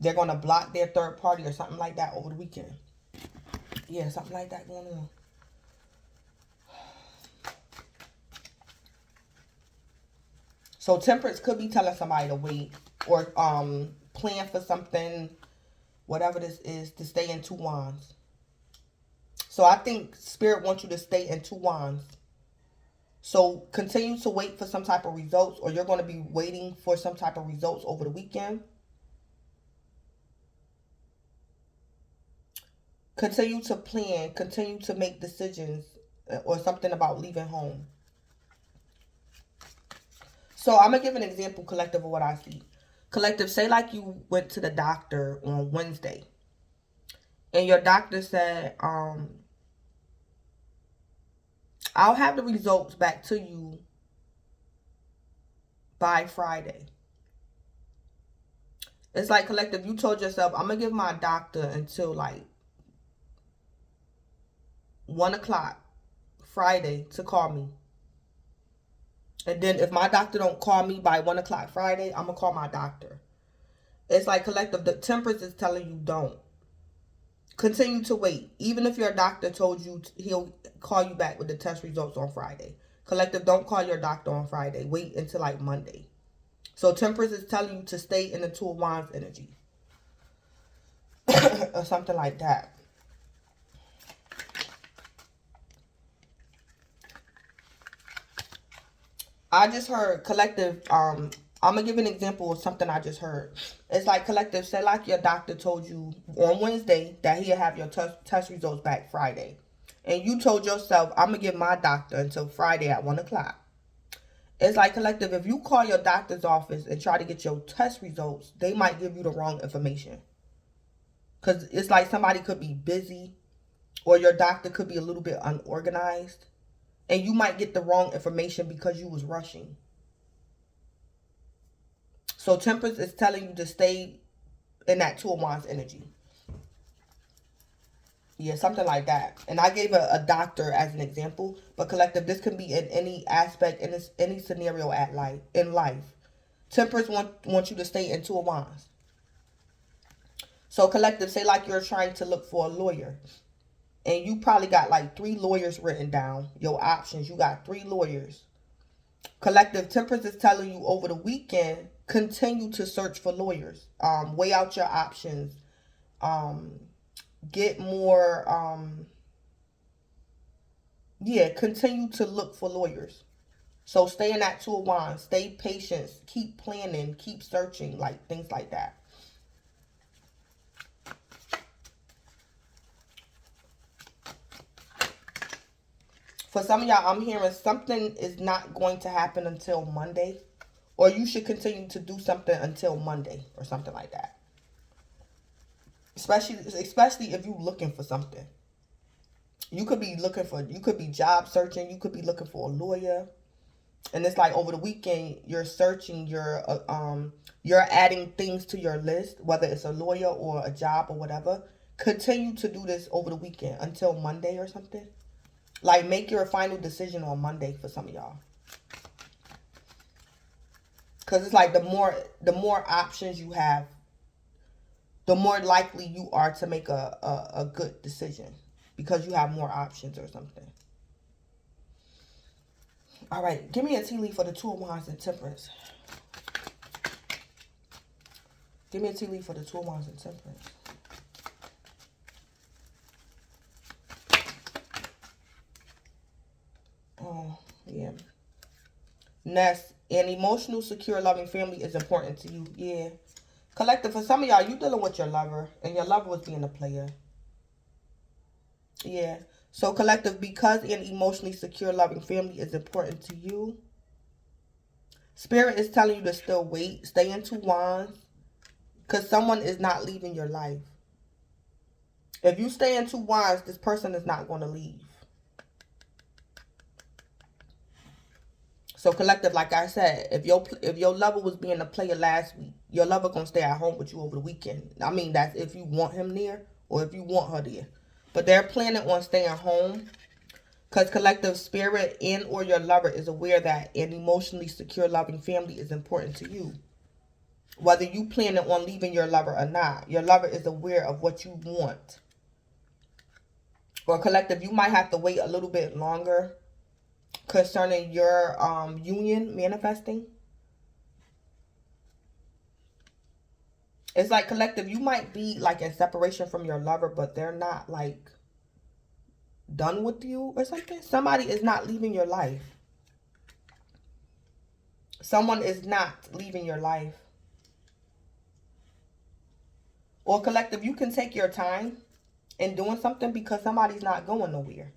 they're going to block their third party or something like that over the weekend. Yeah, something like that going on. So Temperance could be telling somebody to wait or plan for something, whatever this is, to stay in 2 Wands. So I think Spirit wants you to stay in 2 Wands. So continue to wait for some type of results, or you're going to be waiting for some type of results over the weekend. Continue to plan, continue to make decisions or something about leaving home. So I'm going to give an example, collective, of what I see. Collective, say like you went to the doctor on Wednesday. And your doctor said, I'll have the results back to you by Friday. It's like collective, you told yourself, I'm going to give my doctor until like 1 o'clock Friday to call me. And then if my doctor don't call me by 1 o'clock Friday, I'm going to call my doctor. It's like collective, the Temperance is telling you don't. Continue to wait. Even if your doctor told you he'll call you back with the test results on Friday. Collective, don't call your doctor on Friday. Wait until like Monday. So Temperance is telling you to stay in the 2 of Wands energy. Or something like that. I just heard collective, I'm going to give an example of something I just heard. It's like collective, say like your doctor told you on Wednesday that he'll have your test results back Friday. And you told yourself, I'm going to give my doctor until Friday at 1 o'clock. It's like collective, if you call your doctor's office and try to get your test results, they might give you the wrong information. Because it's like somebody could be busy, or your doctor could be a little bit unorganized. And you might get the wrong information because you was rushing. So Temperance is telling you to stay in that 2 of Wands energy. Yeah, something like that. And I gave a doctor as an example. But collective, this can be in any aspect, in any scenario in life. Temperance wants you to stay in 2 of Wands. So collective, say like you're trying to look for a lawyer. And you probably got like 3 lawyers written down. Your options. You got 3 lawyers. Collective, Temperance is telling you over the weekend, continue to search for lawyers. Weigh out your options. Get more, continue to look for lawyers. So stay in that 2 of Wands. Stay patient. Keep planning. Keep searching. Like, things like that. For some of y'all, I'm hearing something is not going to happen until Monday. Or you should continue to do something until Monday. Or something like that. Especially if you're looking for something. You could be job searching. You could be looking for a lawyer. And it's like over the weekend, you're searching, you're adding things to your list, whether it's a lawyer or a job or whatever. Continue to do this over the weekend until Monday or something. Like, make your final decision on Monday for some of y'all. Because it's like the more options you have, the more likely you are to make a good decision. Because you have more options or something. All right, give me a tea leaf for the 2 of Wands and Temperance. Give me a tea leaf for the 2 of Wands and Temperance. Oh, yeah. Next, an emotional, secure, loving family is important to you. Yeah. Collective, for some of y'all, you dealing with your lover, and your lover was being a player. Yeah. So, collective, because an emotionally secure, loving family is important to you, Spirit is telling you to still wait. Stay in 2 Wands. Because someone is not leaving your life. If you stay in 2 Wands, this person is not going to leave. So, collective, like I said, if your lover was being a player last week, your lover going to stay at home with you over the weekend. I mean, that's if you want him there or if you want her there. But they're planning on staying home. Because collective, Spirit and or your lover is aware that an emotionally secure, loving family is important to you. Whether you planning on leaving your lover or not, your lover is aware of what you want. Or collective, you might have to wait a little bit longer concerning your union manifesting. It's like, collective, you might be like in separation from your lover, but they're not like done with you or something. Somebody is not leaving your life. Someone is not leaving your life. Or collective, you can take your time in doing something because somebody's not going nowhere.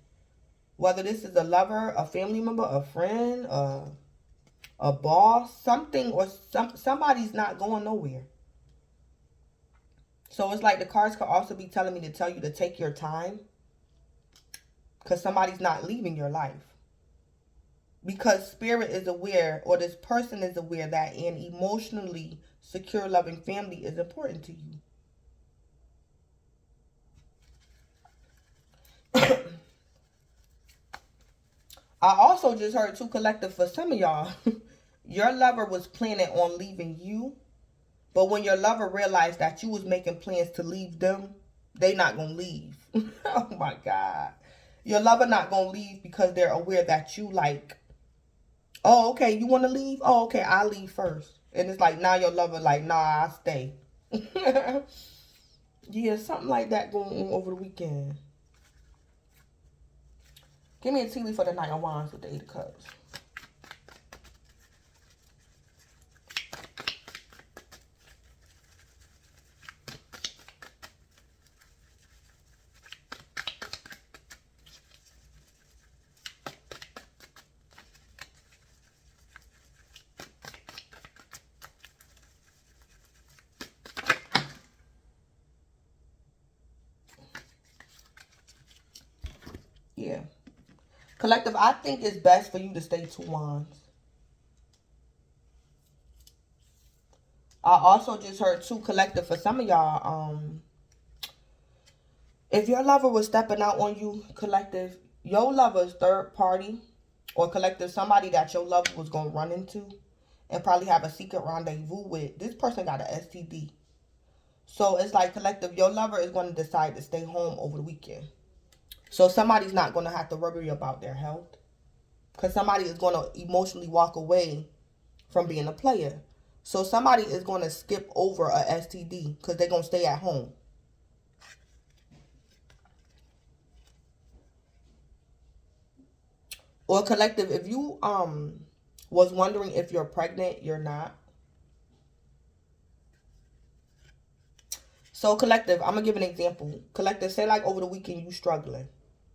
Whether this is a lover, a family member, a friend, a boss, something, or somebody's not going nowhere. So it's like the cards could also be telling me to tell you to take your time because somebody's not leaving your life. Because Spirit is aware, or this person is aware, that an emotionally secure, loving family is important to you. I also just heard too, collective, for some of y'all, your lover was planning on leaving you. But when your lover realized that you was making plans to leave them, they not going to leave. Oh my God. Your lover not going to leave because they're aware that you like, oh, okay, you want to leave? Oh, okay, I'll leave first. And it's like, now your lover like, nah, I'll stay. Yeah, something like that going on over the weekend. Give me a tea leaf for the Knight of Wands with the 8 of Cups. Yeah. Collective, I think it's best for you to stay 2 Wands. I also just heard too, collective, for some of y'all, if your lover was stepping out on you, collective, your lover's third party, or collective, somebody that your lover was going to run into and probably have a secret rendezvous with, this person got an STD. So it's like, collective, your lover is going to decide to stay home over the weekend. So somebody's not going to have to worry about their health. Because somebody is going to emotionally walk away from being a player. So somebody is going to skip over a STD because they're going to stay at home. Or collective, if you was wondering if you're pregnant, you're not. So collective, I'm going to give an example. Collective, say like over the weekend you struggling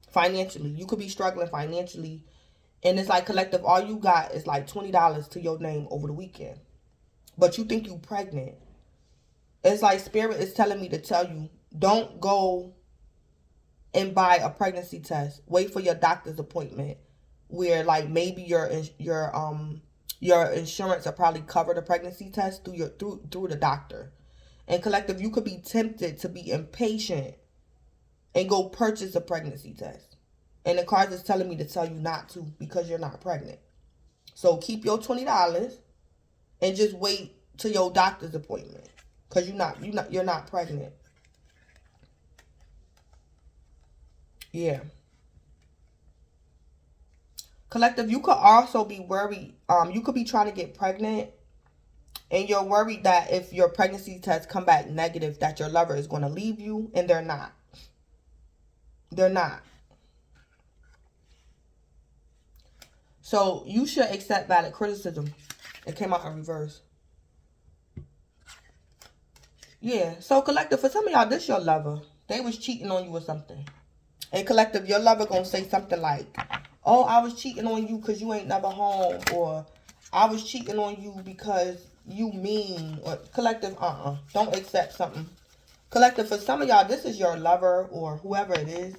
financially. You could be struggling financially. And it's like collective, all you got is like $20 to your name over the weekend. But you think you pregnant. It's like spirit is telling me to tell you, don't go and buy a pregnancy test. Wait for your doctor's appointment, where like maybe your insurance will probably cover the pregnancy test through the doctor. And collective, you could be tempted to be impatient and go purchase a pregnancy test. And the cards is telling me to tell you not to because you're not pregnant. So keep your $20 and just wait till your doctor's appointment because you're not pregnant. Yeah. Collective, you could also be worried. You could be trying to get pregnant and you're worried that if your pregnancy test come back negative, that your lover is going to leave you, and they're not. They're not. So you should accept valid criticism. It came out in reverse. Yeah. So collective, for some of y'all, this your lover. They was cheating on you or something. And collective, your lover gonna say something like, oh, I was cheating on you because you ain't never home. Or I was cheating on you because you mean. Or collective, don't accept something. Collective, for some of y'all, this is your lover or whoever it is.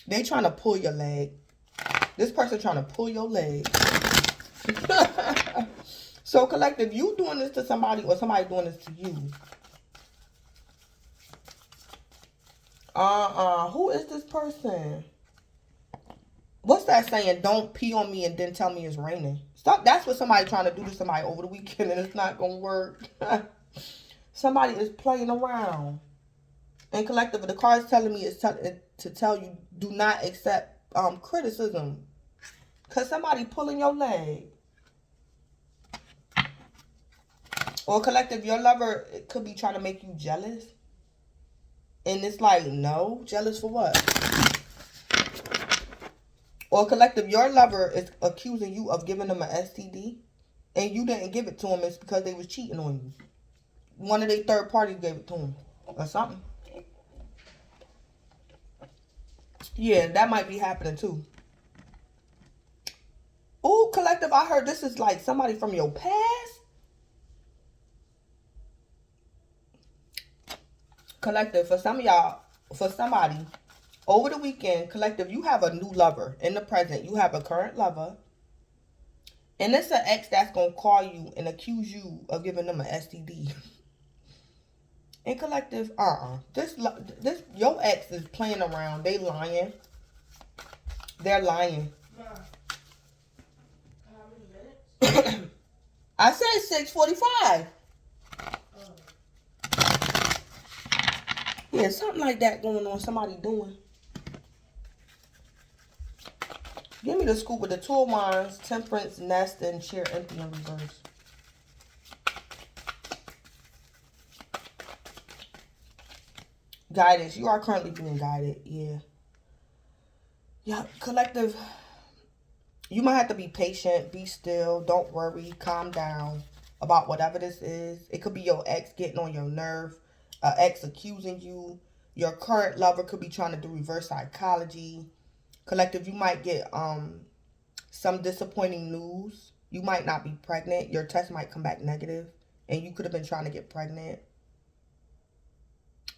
They trying to pull your leg. This person trying to pull your leg. So collective, you doing this to somebody or somebody doing this to you. Who is this person? What's that saying? Don't pee on me and then tell me it's raining. Stop. That's what somebody trying to do to somebody over the weekend, and it's not gonna work. Somebody is playing around. And collective, the card is telling me to tell you, do not accept criticism, cause somebody pulling your leg. Or collective, your lover could be trying to make you jealous. And it's like, no, jealous for what? Or collective, your lover is accusing you of giving them an STD. And you didn't give it to them. It's because they was cheating on you. One of their third parties gave it to them. Or something. Yeah, that might be happening too. Ooh, collective, I heard this is like somebody from your past. Collective, for some of y'all, for somebody, over the weekend, collective, you have a new lover. In the present, you have a current lover. And it's an ex that's going to call you and accuse you of giving them an STD. And collective, This, your ex is playing around. They lying. They're lying. How many minutes? I said 6:45. Yeah, something like that going on. Somebody doing. Give me the scoop with the Two of Wands, Temperance, Nest, and Chair empty in reverse. Guidance. You are currently being guided. Yeah. Yeah, collective. You might have to be patient. Be still. Don't worry. Calm down about whatever this is. It could be your ex getting on your nerve. Ex accusing you. Your current lover could be trying to do reverse psychology. Collective, you might get some disappointing news. You might not be pregnant. Your test might come back negative. And you could have been trying to get pregnant.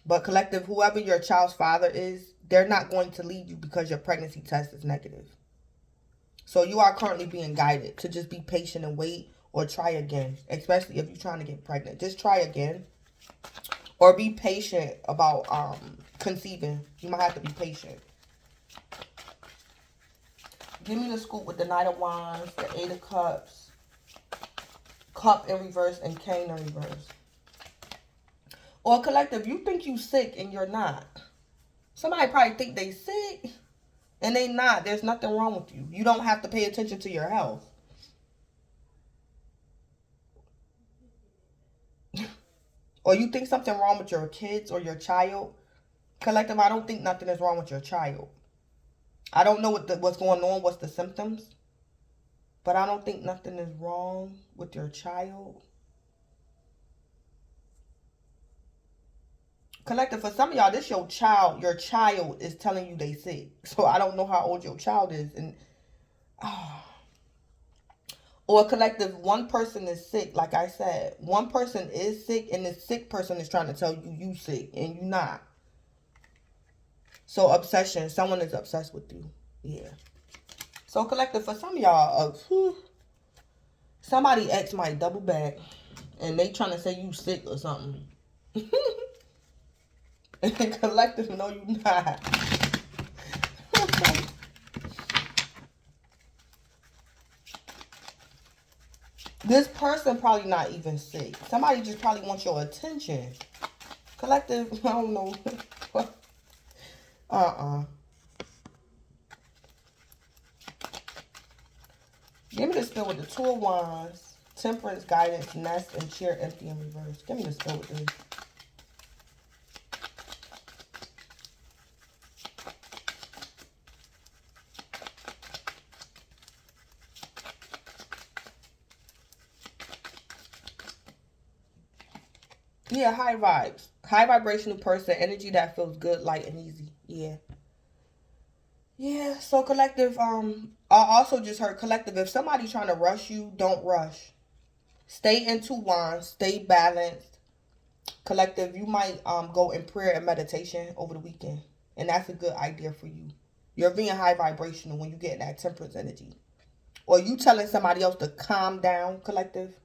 But collective, whoever your child's father is, they're not going to leave you because your pregnancy test is negative. So you are currently being guided to just be patient and wait or try again. Especially if you're trying to get pregnant. Just try again. Or be patient about conceiving. You might have to be patient. Give me the scoop with the Knight of Wands, the Eight of Cups, Cup in reverse, and Cane in reverse. Or collective, you think you sick and you're not. Somebody probably think they sick. And they not. There's nothing wrong with you. You don't have to pay attention to your health. Or you think something wrong with your kids or your child. Collective, I don't think nothing is wrong with your child. I don't know what's going on, what's the symptoms. But I don't think nothing is wrong with your child. Collective, for some of y'all, this your child. Your child is telling you they sick. So I don't know how old your child is. And or collective, one person is sick. Like I said, one person is sick, and the sick person is trying to tell you sick, and you not. So obsession, someone is obsessed with you. Yeah. So collective, for some of y'all, somebody ex might double back, and they trying to say you sick or something. And collective, no, you not. This person probably not even sick. Somebody just probably wants your attention. Collective, I don't know. Give me the spill with the Two of Wands, Temperance, Guidance, Nest, and Chair, Empty, and Reverse. Give me the spill with this. Yeah, high vibes. High vibrational person, energy that feels good, light, and easy. Yeah. Yeah, so collective, I also just heard collective, if somebody's trying to rush you, don't rush. Stay in Two Wands, stay balanced. Collective, you might go in prayer and meditation over the weekend. And that's a good idea for you. You're being high vibrational when you get that temperance energy. Or you telling somebody else to calm down, collective.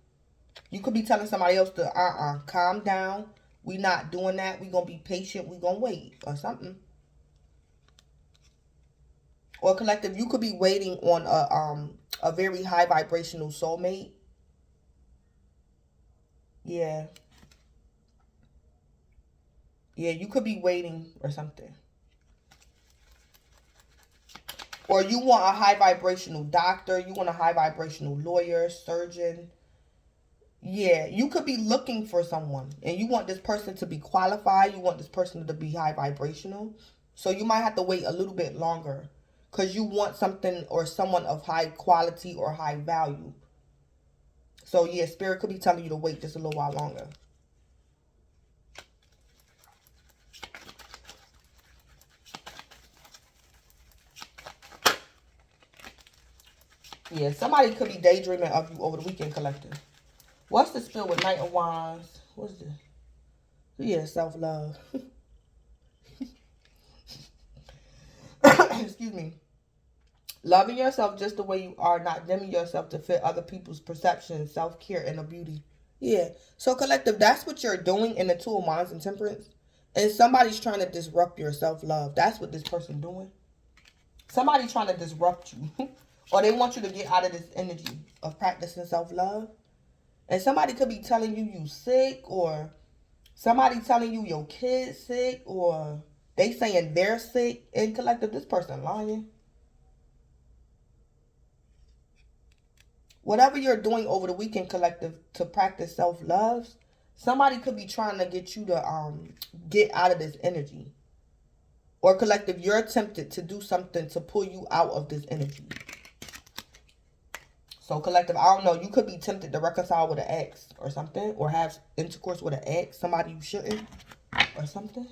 You could be telling somebody else to, calm down. We not doing that. We going to be patient. We going to wait or something. Or collective, you could be waiting on a very high vibrational soulmate. Yeah. Yeah, you could be waiting or something. Or you want a high vibrational doctor. You want a high vibrational lawyer, surgeon. Yeah, you could be looking for someone. And you want this person to be qualified. You want this person to be high vibrational. So you might have to wait a little bit longer. Because you want something or someone of high quality or high value. So yeah, Spirit could be telling you to wait just a little while longer. Yeah, somebody could be daydreaming of you over the weekend, collective. What's the spill with Knight of Wands? What's this? Yeah, self-love. Excuse me. Loving yourself just the way you are, not dimming yourself to fit other people's perceptions, self-care, and a beauty. Yeah. So, collective, that's what you're doing in the Two of Wands and Temperance. And somebody's trying to disrupt your self-love. That's what this person doing. Somebody trying to disrupt you. Or they want you to get out of this energy of practicing self-love. And somebody could be telling you sick, or somebody telling you your kid's sick, or they saying they're sick. And collective, this person lying. Whatever you're doing over the weekend, collective, to practice self-love, somebody could be trying to get you to get out of this energy. Or collective, you're tempted to do something to pull you out of this energy. So collective, I don't know, you could be tempted to reconcile with an ex or something. Or have intercourse with an ex, somebody you shouldn't, or something.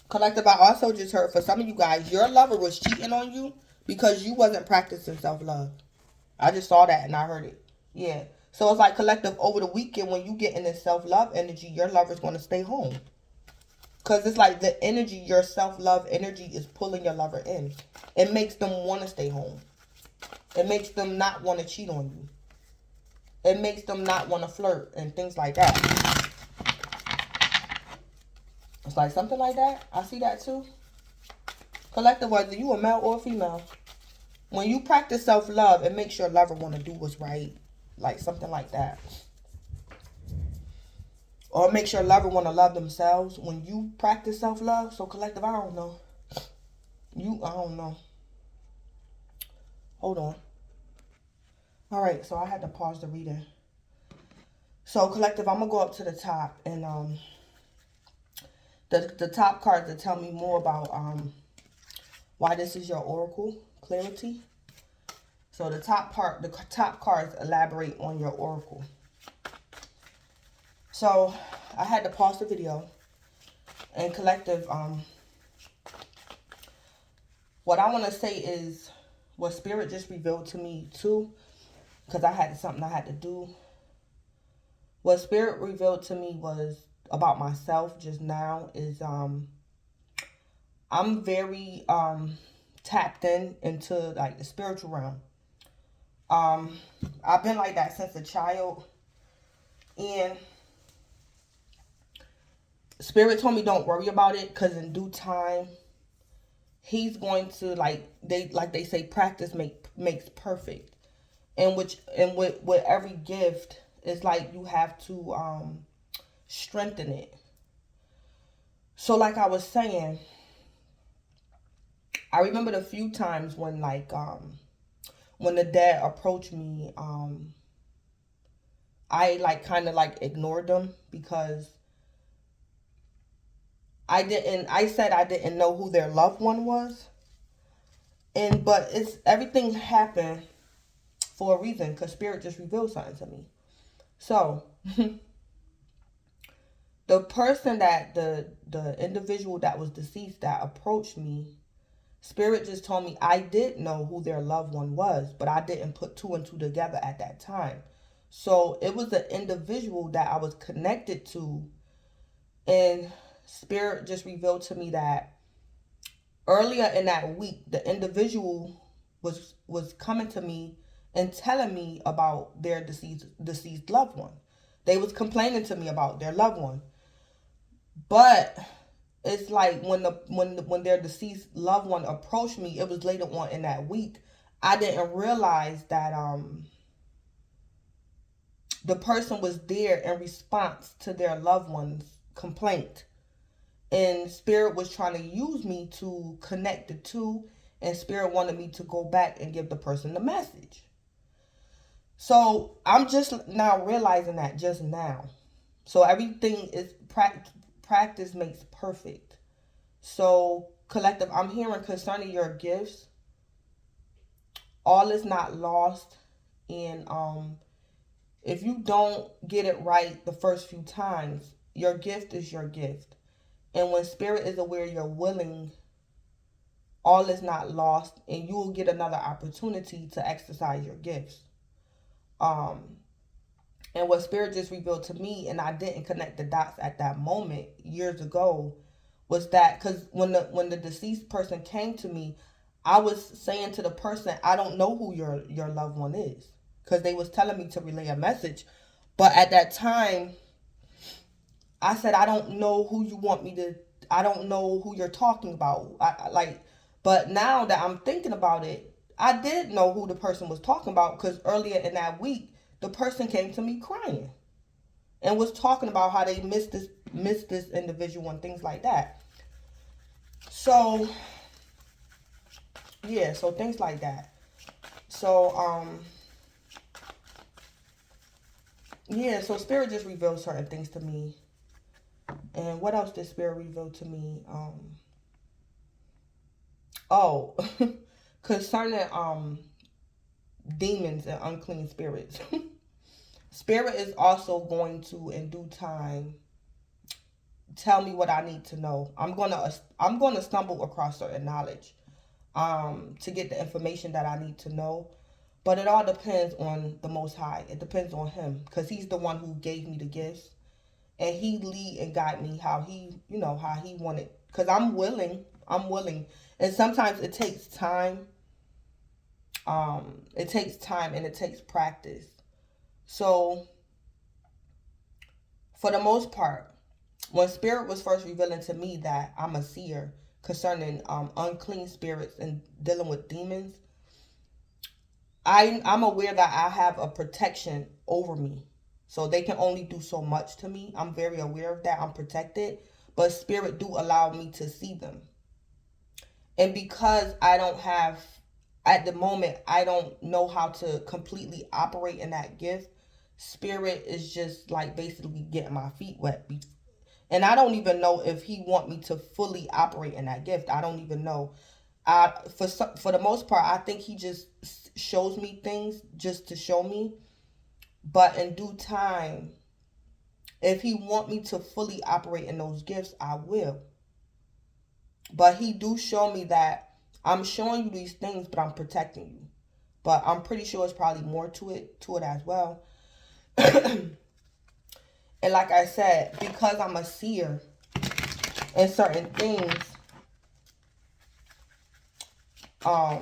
Collective, I also just heard for some of you guys, your lover was cheating on you because you wasn't practicing self-love. I just saw that and I heard it. Yeah. So it's like, collective, over the weekend when you get in this self-love energy, your lover's going to stay home. Because it's like the energy, your self-love energy is pulling your lover in. It makes them want to stay home. It makes them not want to cheat on you. It makes them not want to flirt and things like that. It's like something like that. I see that too. Collective, whether you a male or female, when you practice self-love, it makes your lover want to do what's right. Like something like that. or makes your lover want to love themselves when you practice self-love. So collective, I don't know. I don't know. Hold on. All right, so I had to pause the reading. So collective, I'm gonna go up to the top, and the top cards that tell me more about why this is your oracle clarity. So the top cards elaborate on your oracle. So I had to pause the video, and collective, what I want to say is what spirit just revealed to me too, because I had something I had to do. What spirit revealed to me was about myself just now is I'm very tapped into like the spiritual realm. I've been like that since a child, and spirit told me don't worry about it, because in due time he's going to, like they say, practice makes perfect. And with every gift, it's like you have to strengthen it. So like I was saying, I remember a few times when when the dad approached me, I like kind of like ignored them because I said I didn't know who their loved one was. But everything happened for a reason, because spirit just revealed something to me. So the person that the individual that was deceased that approached me, spirit just told me I did know who their loved one was, but I didn't put two and two together at that time. So it was the individual that I was connected to, and spirit just revealed to me that earlier in that week, the individual was coming to me and telling me about their deceased loved one. They was complaining to me about their loved one. But it's like when their deceased loved one approached me, it was later on in that week. I didn't realize that the person was there in response to their loved one's complaint. And spirit was trying to use me to connect the two, and spirit wanted me to go back and give the person the message. So I'm just now realizing that just now. So everything is practice makes perfect. So collective, I'm hearing concerning your gifts, all is not lost. And if you don't get it right the first few times, your gift is your gift. And when spirit is aware you're willing, all is not lost, and you will get another opportunity to exercise your gifts. And what spirit just revealed to me, and I didn't connect the dots at that moment years ago, was that because when the deceased person came to me, I was saying to the person, I don't know who your loved one is, because they was telling me to relay a message. But at that time, I said, I don't know who you want me to, I don't know who you're talking about. But now that I'm thinking about it, I did know who the person was talking about, because earlier in that week, the person came to me crying and was talking about how they missed this individual and things like that. So yeah, so things like that. So yeah, so spirit just revealed certain things to me. And what else did spirit reveal to me? Oh, concerning demons and unclean spirits. Spirit is also going to, in due time, tell me what I need to know. I'm gonna stumble across certain knowledge to get the information that I need to know. But it all depends on the Most High. It depends on Him, because He's the one who gave me the gifts, and He lead and guide me how He wanted. Because I'm willing, and sometimes it takes time. It takes time and it takes practice. So, for the most part, when spirit was first revealing to me that I'm a seer concerning unclean spirits and dealing with demons, I'm aware that I have a protection over me. So they can only do so much to me. I'm very aware of that. I'm protected. But spirit do allow me to see them. And because I don't have, at the moment, I don't know how to completely operate in that gift. Spirit is just like basically getting my feet wet. And I don't even know if he want me to fully operate in that gift. I don't even know. For the most part, I think he just shows me things just to show me. But in due time, if he want me to fully operate in those gifts, I will. But he do show me that I'm showing you these things, but I'm protecting you. But I'm pretty sure it's probably more to it as well. And like I said, because I'm a seer in certain things, I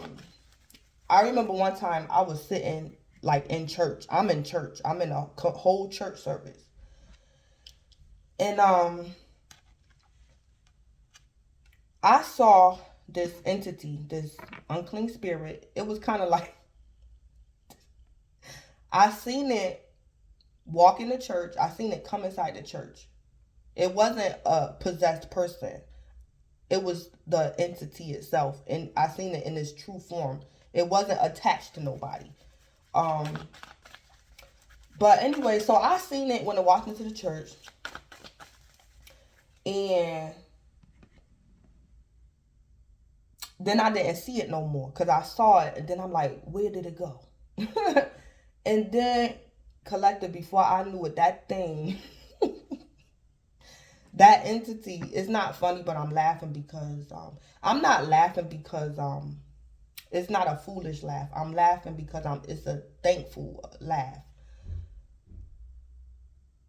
remember one time I was sitting like in church. I'm in church. I'm in a whole church service. And I saw this entity, this unclean spirit. It was kind of like, I seen it walk in the church. I seen it come inside the church. It wasn't a possessed person. It was the entity itself. And I seen it in its true form. It wasn't attached to nobody. But anyway, so I seen it when I walked into the church. And then I didn't see it no more. Because I saw it. And then I'm like, where did it go? And then, collective, before I knew it, that thing, that entity, it's not funny, but I'm laughing because, I'm not laughing because, it's not a foolish laugh. I'm laughing because it's a thankful laugh.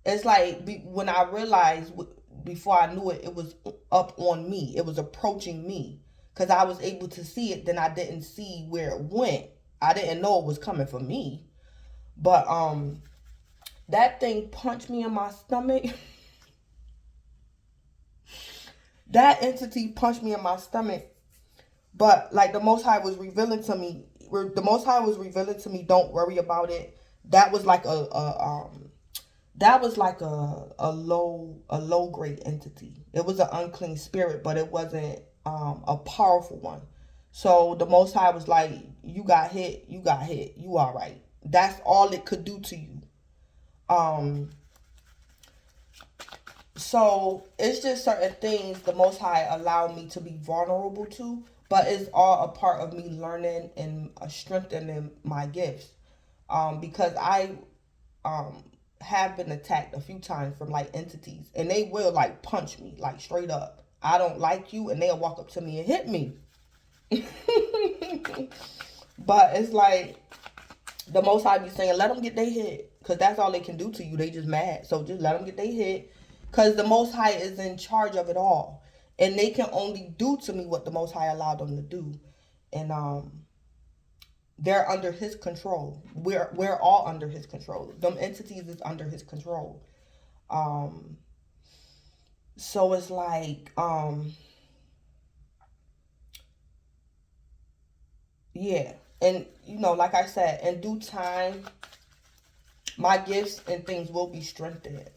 It's like when I realized, before I knew it, it was up on me. It was approaching me. Because I was able to see it, then I didn't see where it went. I didn't know it was coming for me. But that thing punched me in my stomach. That entity punched me in my stomach. But like the Most High was revealing to me, don't worry about it. That was like a low grade entity. It was an unclean spirit, but it wasn't a powerful one. So the Most High was like, you got hit, you all right. That's all it could do to you. So it's just certain things the Most High allowed me to be vulnerable to, but it's all a part of me learning and strengthening my gifts. Because I have been attacked a few times from like entities, and they will like punch me like straight up. I don't like you, and they'll walk up to me and hit me. But it's like the Most High be saying, let them get their hit, because that's all they can do to you. They just mad, so just let them get their hit, because the Most High is in charge of it all, and they can only do to me what the Most High allowed them to do. And they're under his control. We're all under his control. Them entities is under his control. So it's like yeah. And like I said, in due time, my gifts and things will be strengthened.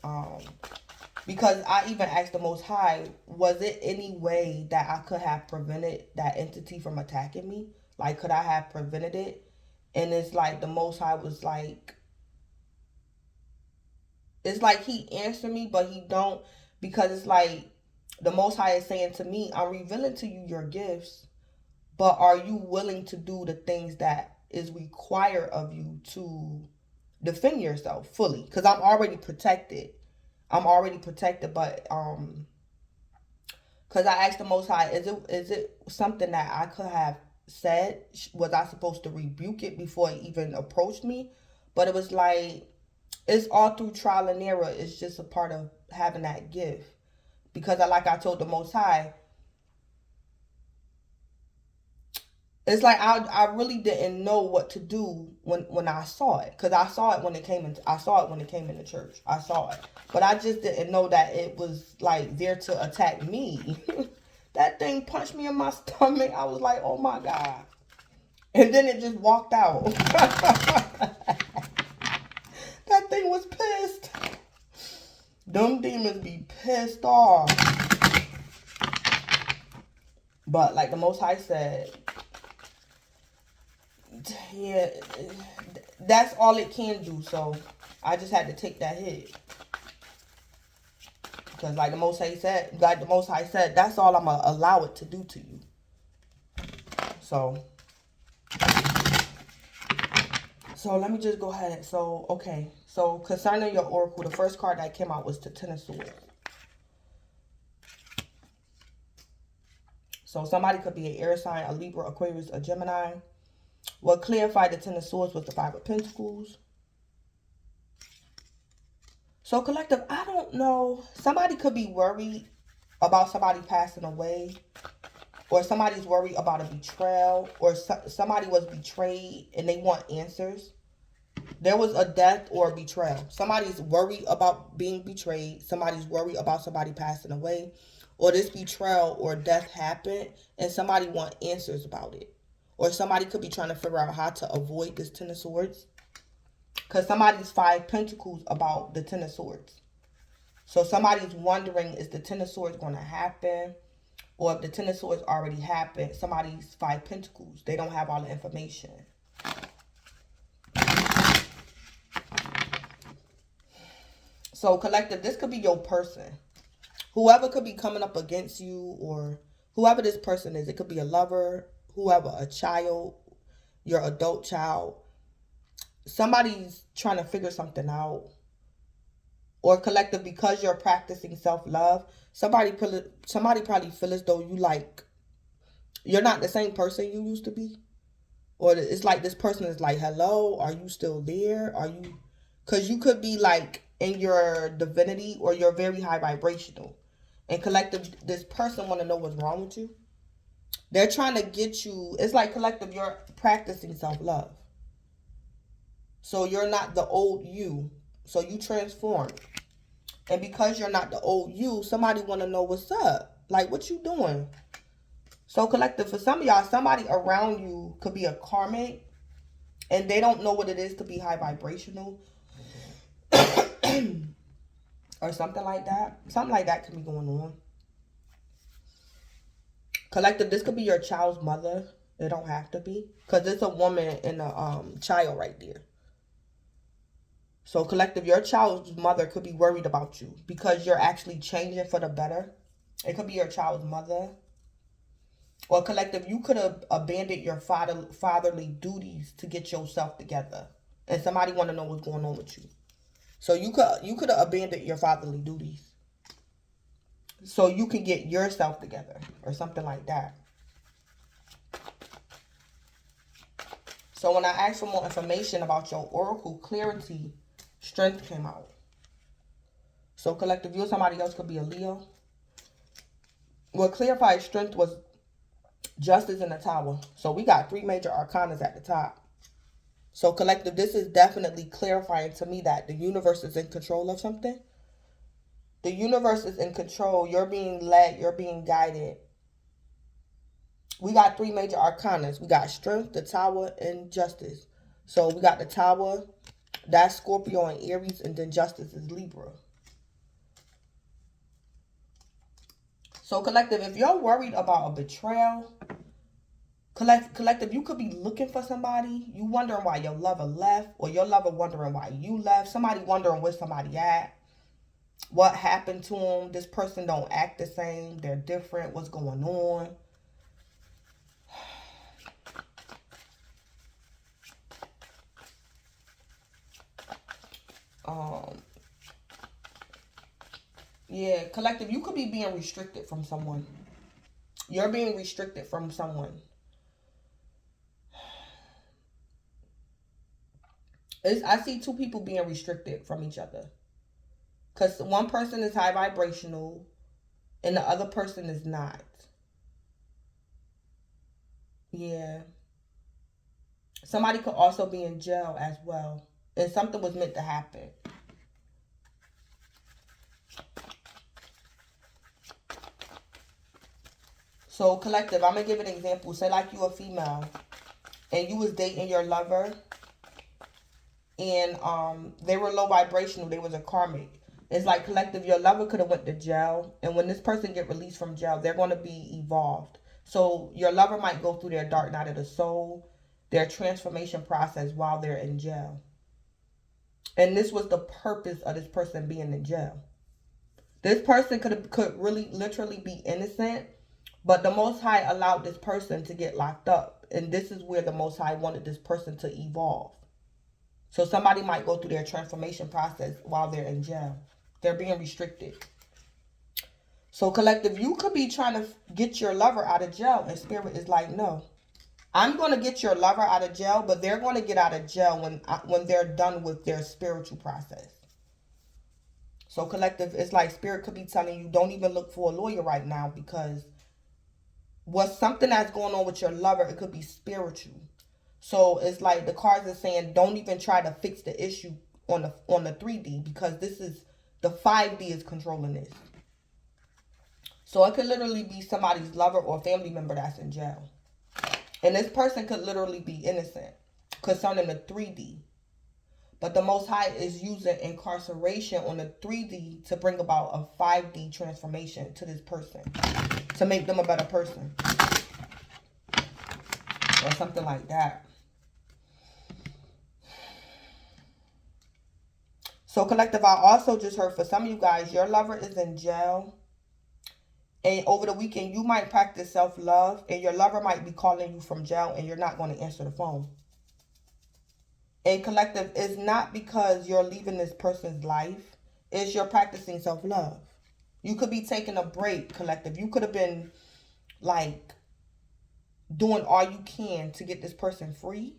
Because I even asked the Most High, was it any way that I could have prevented that entity from attacking me? Like, could I have prevented it? And it's like the Most High was like, it's like he answered me, but he don't, because it's like the Most High is saying to me, I'm revealing to you your gifts, but are you willing to do the things that is required of you to defend yourself fully? Because I'm already protected. But because I asked the Most High, is it something that I could have said? Was I supposed to rebuke it before it even approached me? But it was like, it's all through trial and error. It's just a part of having that gift. Because like I told the Most High, it's like I really didn't know what to do when I saw it, because I saw it when it came in. I saw it when it came into church. I saw it, but I just didn't know that it was like there to attack me. That thing punched me in my stomach. I was like, oh my God, and then it just walked out. That thing was demons pissed. Them demons be pissed off. But like the Most High said, yeah, that's all it can do. So I just had to take that hit. Because like the Most High said, that's all I'm going to allow it to do to you. So let me just go ahead. So, okay. So concerning your oracle, the first card that came out was the Ten of Swords. So somebody could be an air sign, a Libra, Aquarius, a Gemini. What clarified the Ten of Swords was the Five of Pentacles. So collective, I don't know. Somebody could be worried about somebody passing away. Or somebody's worried about a betrayal. Or somebody was betrayed and they want answers. There was a death or a betrayal. Somebody's worried about being betrayed. Somebody's worried about somebody passing away. Or this betrayal or death happened and somebody want answers about it. Or somebody could be trying to figure out how to avoid this Ten of Swords. Because somebody's Five Pentacles about the Ten of Swords. So somebody's wondering, is the Ten of Swords going to happen? Or if the Ten of Swords already happened, somebody's Five Pentacles. They don't have all the information. So collective, this could be your person. Whoever could be coming up against you, or whoever this person is. It could be a lover, whoever, a child, your adult child. Somebody's trying to figure something out. Or collective, because you're practicing self-love, somebody probably feel as though you're not the same person you used to be. Or it's like this person is like, hello, are you still there? Are you... Because you could be like in your divinity, or you're very high vibrational. And collective, this person want to know what's wrong with you. They're trying to get you... It's like collective, you're practicing self-love. So you're not the old you. So you transform. And because you're not the old you, somebody want to know what's up. Like, what you doing? So collective, for some of y'all, somebody around you could be a karmic. And they don't know what it is to be high vibrational. Or something like that. Something like that could be going on. Collective, this could be your child's mother. It don't have to be. Because it's a woman and a child right there. So collective, your child's mother could be worried about you. Because you're actually changing for the better. It could be your child's mother. Or collective, you could have abandoned your fatherly duties to get yourself together. And somebody want to know what's going on with you. So you could have abandoned your fatherly duties. So you can get yourself together. Or something like that. So when I asked for more information about your oracle clarity, strength came out. So collective, you or somebody else could be a Leo. What clarified strength was Justice in the Tower. So we got 3 major arcanas at the top. So collective, this is definitely clarifying to me that the universe is in control of something. The universe is in control. You're being led. You're being guided. We got 3 major arcanas. We got Strength, the Tower, and Justice. So we got the Tower. That's Scorpio and Aries. And then Justice is Libra. So collective, if you're worried about a betrayal... Collective, you could be looking for somebody. You wondering why your lover left. Or your lover wondering why you left. Somebody wondering where somebody at. What happened to them. This person don't act the same. They're different. What's going on. Yeah, collective, you could be being restricted from someone. You're being restricted from someone. I see 2 people being restricted from each other. Because one person is high vibrational and the other person is not. Yeah. Somebody could also be in jail as well. And something was meant to happen. So collective, I'm going to give an example. Say like you a female and you was dating your lover. and they were low vibrational. They was a karmic. It's like collective, your lover could have went to jail, and when this person get released from jail, they're going to be evolved. So your lover might go through their dark night of the soul, their transformation process while they're in jail. And this was the purpose of this person being in jail. This person could really literally be innocent, but the Most High allowed this person to get locked up. And this is where the Most High wanted this person to evolve. So somebody might go through their transformation process while they're in jail. They're being restricted. So collective, you could be trying to get your lover out of jail, and spirit is like, no. I'm going to get your lover out of jail, but they're going to get out of jail when they're done with their spiritual process. So collective, it's like spirit could be telling you, don't even look for a lawyer right now, because what's something that's going on with your lover, it could be spiritual. So it's like the cards are saying, don't even try to fix the issue on the 3D, because this is the 5D is controlling this. So it could literally be somebody's lover or family member that's in jail. And this person could literally be innocent concerning the 3D. But the Most High is using incarceration on the 3D to bring about a 5D transformation to this person. To make them a better person. Or something like that. So collective, I also just heard for some of you guys, your lover is in jail. And over the weekend, you might practice self-love. And your lover might be calling you from jail and you're not going to answer the phone. And collective, it's not because you're leaving this person's life. It's you're practicing self-love. You could be taking a break, collective. You could have been like doing all you can to get this person free.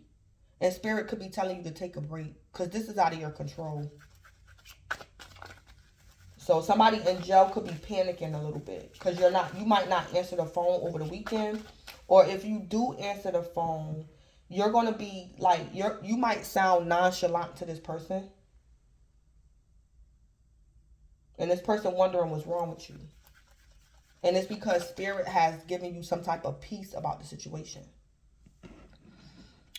And spirit could be telling you to take a break because this is out of your control. So somebody in jail could be panicking a little bit because you might not answer the phone over the weekend. Or if you do answer the phone, you're going to be like, you might sound nonchalant to this person. And this person wondering what's wrong with you. And it's because spirit has given you some type of peace about the situation.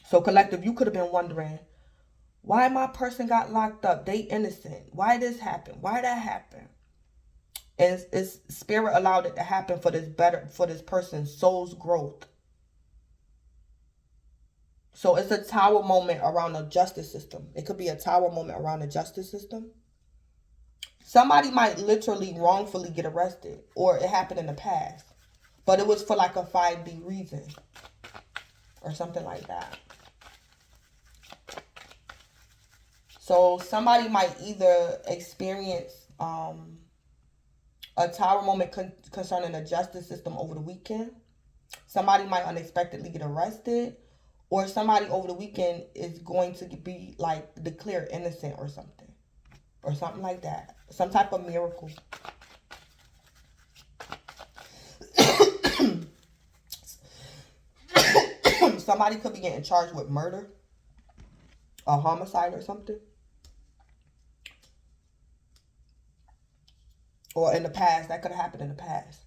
So collective, you could have been wondering, why my person got locked up? They innocent. Why this happened? Why that happened? And it's spirit allowed it to happen for this person's soul's growth. So it's a tower moment around the justice system. It could be a tower moment around the justice system. Somebody might literally wrongfully get arrested, or it happened in the past, but it was for like a 5D reason or something like that. So somebody might either experience a tower moment concerning the justice system over the weekend. Somebody might unexpectedly get arrested, or somebody over the weekend is going to be like declared innocent or something like that. Some type of miracle. Somebody could be getting charged with murder, a homicide or something. Or in the past, that could have happened in the past.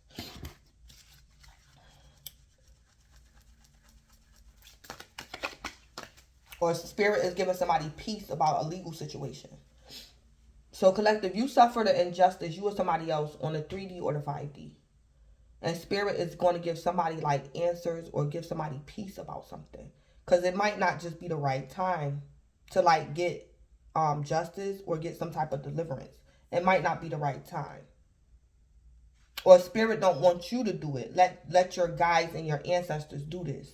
Or spirit is giving somebody peace about a legal situation. So collective, you suffer the injustice, you or somebody else, on the 3D or the 5D. And spirit is going to give somebody like answers or give somebody peace about something. Because it might not just be the right time to like get justice or get some type of deliverance. It might not be the right time. Or spirit don't want you to do it. Let your guides and your ancestors do this.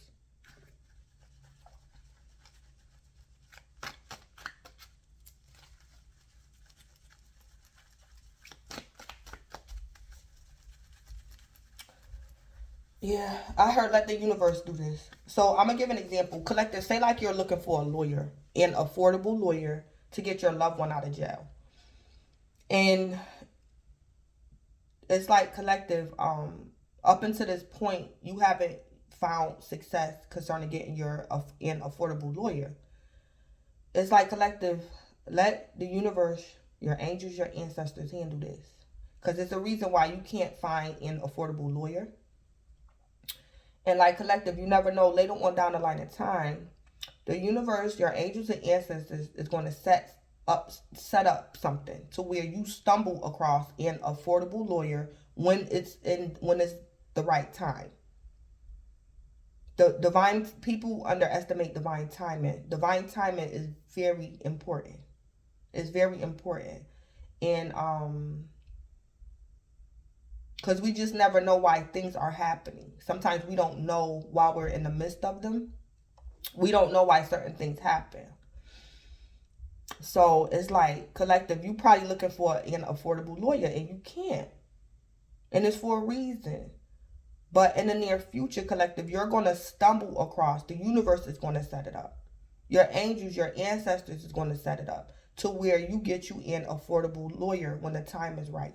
Yeah, I heard let the universe do this. So I'm going to give an example. Collective, say like you're looking for a lawyer, an affordable lawyer to get your loved one out of jail. And it's like collective, up until this point, you haven't found success concerning getting an affordable lawyer. It's like collective, let the universe, your angels, your ancestors handle this. Because it's a reason why you can't find an affordable lawyer. And like collective, you never know, later on down the line of time, The universe, your angels and ancestors is going to set up something to where you stumble across an affordable lawyer when it's the right time. The divine people underestimate divine timing. Divine timing is very important. It's very important. And because we just never know why things are happening. Sometimes we don't know while we're in the midst of them. We don't know why certain things happen. So it's like, collective, you probably looking for an affordable lawyer and you can't. And it's for a reason. But in the near future, collective, you're going to stumble across. The universe is going to set it up. Your angels, your ancestors is going to set it up to where you get you an affordable lawyer when the time is right.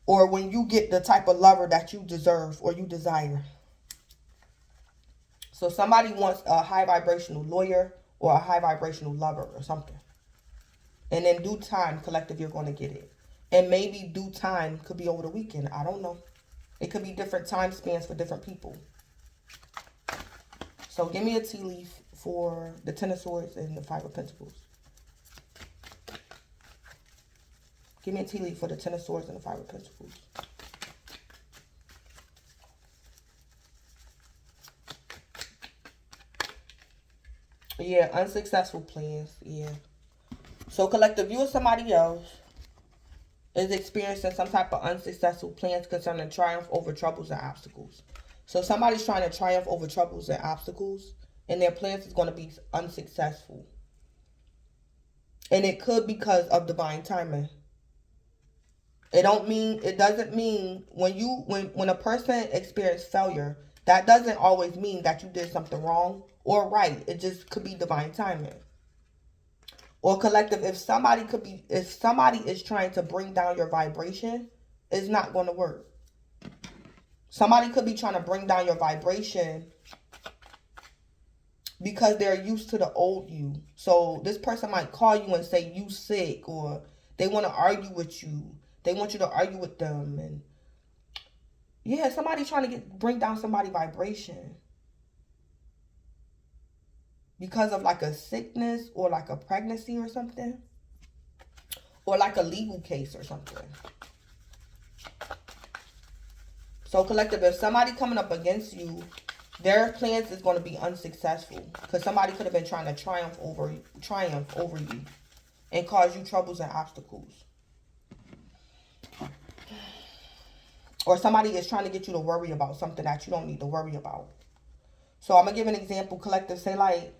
Or when you get the type of lover that you deserve or you desire. So somebody wants a high vibrational lawyer or a high vibrational lover or something. And in due time, collective, you're going to get it. And maybe due time could be over the weekend. I don't know. It could be different time spans for different people. So give me a tea leaf for the Ten of Swords and the Five of Pentacles. Give me a tea leaf for the Ten of Swords and the Five of Pentacles. Yeah, unsuccessful plans. Yeah. So collective, you or somebody else is experiencing some type of unsuccessful plans concerning triumph over troubles and obstacles. So somebody's trying to triumph over troubles and obstacles, and their plans is going to be unsuccessful. And it could because of divine timing. It doesn't mean when a person experiences failure, that doesn't always mean that you did something wrong or right. It just could be divine timing. Or collective, if somebody is trying to bring down your vibration, it's not going to work. Somebody could be trying to bring down your vibration because they're used to the old you. So this person might call you and say you sick, or they want to argue with you. They want you to argue with them. And yeah, somebody trying to bring down somebody's vibration because of like a sickness or like a pregnancy or something. Or like a legal case or something. So collective, if somebody coming up against you, their plans is going to be unsuccessful. Because somebody could have been trying to triumph over you. And cause you troubles and obstacles. Or somebody is trying to get you to worry about something that you don't need to worry about. So I'm going to give an example. Collective, say like,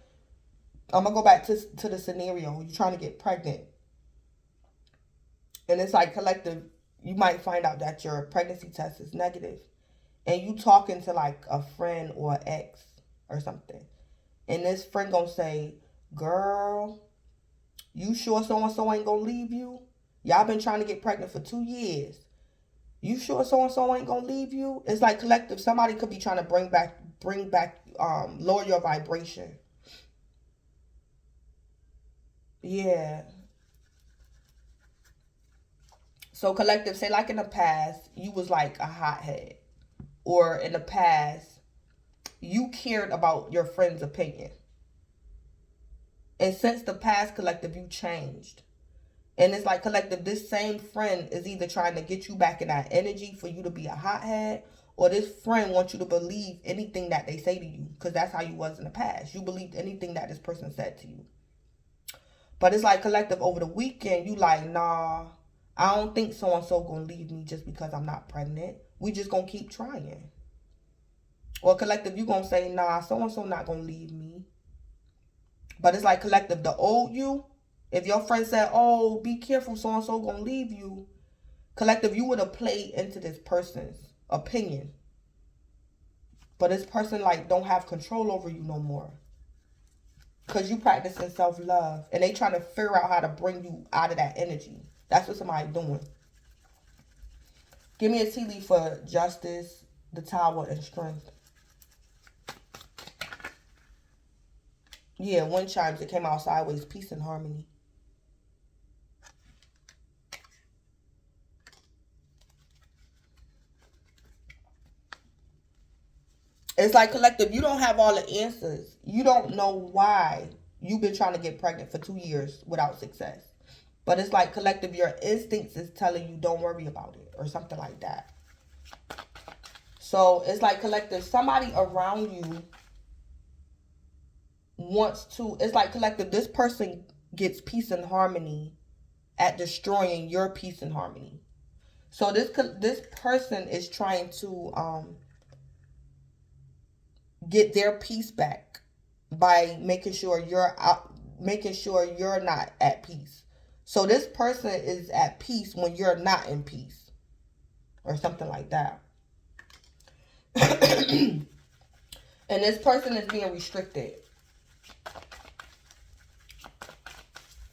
I'm going to go back to the scenario. You're trying to get pregnant. And it's like, collective, you might find out that your pregnancy test is negative. And you talking to like a friend or an ex or something. And this friend gonna say, girl, you sure so-and-so ain't gonna leave you? Y'all been trying to get pregnant for 2 years. You sure so-and-so ain't gonna leave you? It's like, collective, somebody could be trying to bring back, lower your vibration. Yeah. So collective, say like in the past, you was like a hothead. Or in the past, you cared about your friend's opinion. And since the past, collective, you changed. And it's like, collective, this same friend is either trying to get you back in that energy for you to be a hothead, or this friend wants you to believe anything that they say to you, because that's how you was in the past. You believed anything that this person said to you. But it's like, collective, over the weekend, you like, nah, I don't think so-and-so gonna leave me just because I'm not pregnant. We just gonna keep trying. Or collective, you gonna say, nah, so-and-so not gonna leave me. But it's like, collective, the old you, if your friend said, oh, be careful, so-and-so gonna leave you, collective, you would have played into this person's opinion. But this person, like, don't have control over you no more. Because you practicing self-love. And they trying to figure out how to bring you out of that energy. That's what somebody doing. Give me a tea leaf for justice, the Tower, and strength. Yeah, wind chimes. It came out sideways. Peace and harmony. It's like, collective, you don't have all the answers. You don't know why you've been trying to get pregnant for 2 years without success. But it's like, collective, your instincts is telling you don't worry about it or something like that. So it's like, collective, somebody around you wants to, it's like, collective, this person gets peace and harmony at destroying your peace and harmony. So this person is trying to get their peace back by making sure you're not at peace. So this person is at peace when you're not in peace, or something like that. And this person is being restricted.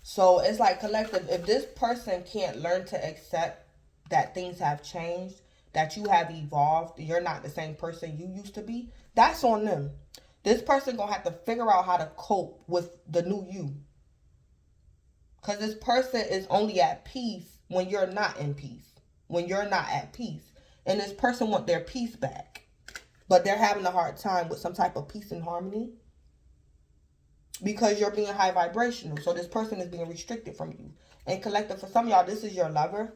So it's like, collective, if this person can't learn to accept that things have changed, that you have evolved, you're not the same person you used to be, that's on them. This person gonna have to figure out how to cope with the new you. Because this person is only at peace when you're not in peace. When you're not at peace. And this person want their peace back. But they're having a hard time with some type of peace and harmony. Because you're being high vibrational. So this person is being restricted from you. And collective, for some of y'all, this is your lover.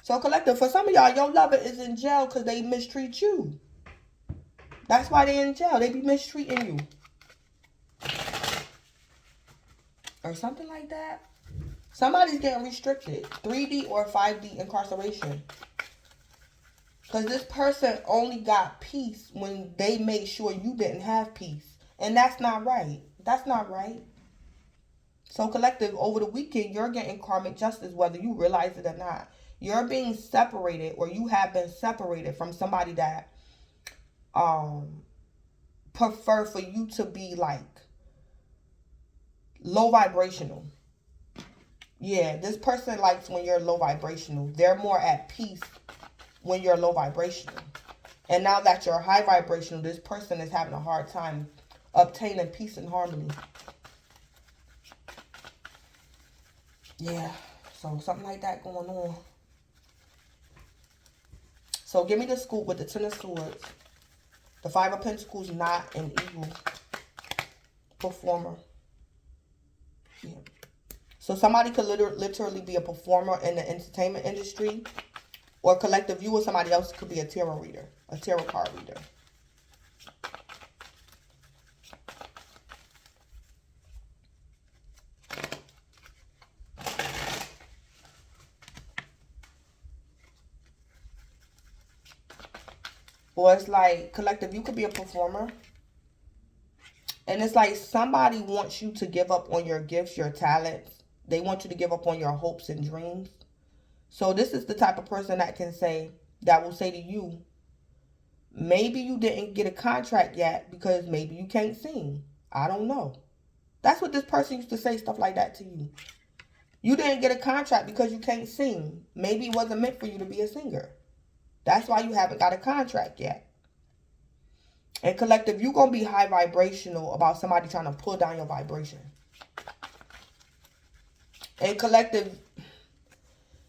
So collective, for some of y'all, your lover is in jail because they mistreat you. That's why they're in jail. They be mistreating you. Or something like that. Somebody's getting restricted. 3D or 5D incarceration. Because this person only got peace when they made sure you didn't have peace. And that's not right. That's not right. So collective, over the weekend, you're getting karmic justice whether you realize it or not. You're being separated, or you have been separated from somebody that prefer for you to be like low vibrational. Yeah, this person likes when you're low vibrational. They're more at peace when you're low vibrational. And now that you're high vibrational, this person is having a hard time obtaining peace and harmony. Yeah, so something like that going on. So give me the scoop with the Ten of Swords. The Five of Pentacles, not an evil performer. Yeah. So somebody could literally be a performer in the entertainment industry. Or collective, you or somebody else could be a tarot reader. A tarot card reader. Or it's like, collective, you could be a performer. And it's like somebody wants you to give up on your gifts, your talents. They want you to give up on your hopes and dreams. So this is the type of person that will say to you, maybe you didn't get a contract yet because maybe you can't sing. I don't know. That's what this person used to say, stuff like that to you. You didn't get a contract because you can't sing. Maybe it wasn't meant for you to be a singer. That's why you haven't got a contract yet. And collective, you're going to be high vibrational about somebody trying to pull down your vibration. And collective,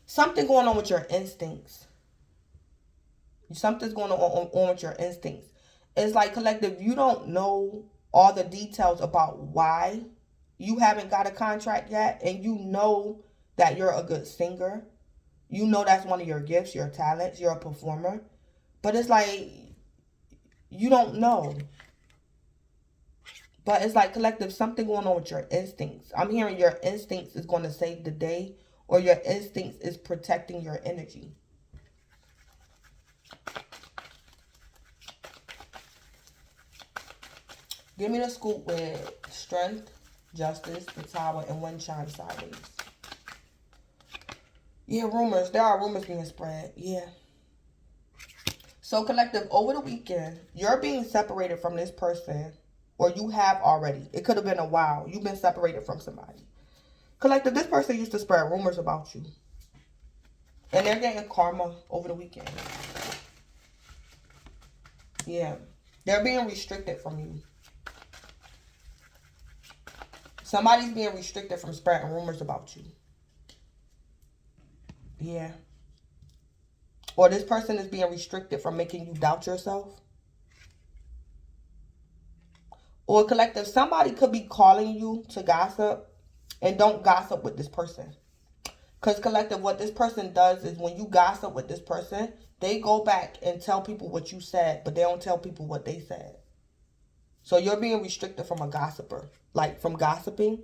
something going on with your instincts. Something's going on with your instincts. It's like, collective, you don't know all the details about why you haven't got a contract yet. And you know that you're a good singer. You know that's one of your gifts, your talents. You're a performer. But it's like, you don't know. But it's like, collective, something going on with your instincts. I'm hearing your instincts is going to save the day. Or your instincts is protecting your energy. Give me the scoop with Strength, Justice, the Tower, and Wind Chime sideways. Yeah, rumors. There are rumors being spread. Yeah. So, collective, over the weekend, you're being separated from this person. Or you have already. It could have been a while. You've been separated from somebody. Collective, this person used to spread rumors about you. And they're getting karma over the weekend. Yeah. They're being restricted from you. Somebody's being restricted from spreading rumors about you. Yeah. Or this person is being restricted from making you doubt yourself. Or collective, somebody could be calling you to gossip, and don't gossip with this person. Because collective, what this person does is when you gossip with this person, they go back and tell people what you said, but they don't tell people what they said. So you're being restricted from a gossiper, like from gossiping.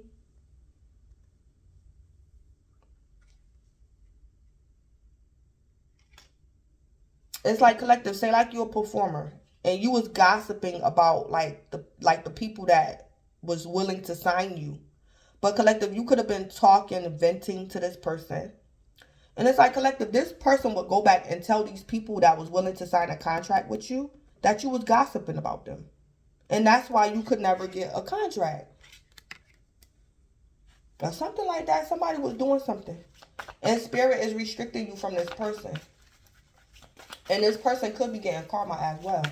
It's like collective, say like you're a performer and you was gossiping about like the people that was willing to sign you. But collective, you could have been talking, venting to this person. And it's like collective, this person would go back and tell these people that was willing to sign a contract with you that you was gossiping about them. And that's why you could never get a contract. Or something like that. Somebody was doing something. And spirit is restricting you from this person. And this person could be getting karma as well.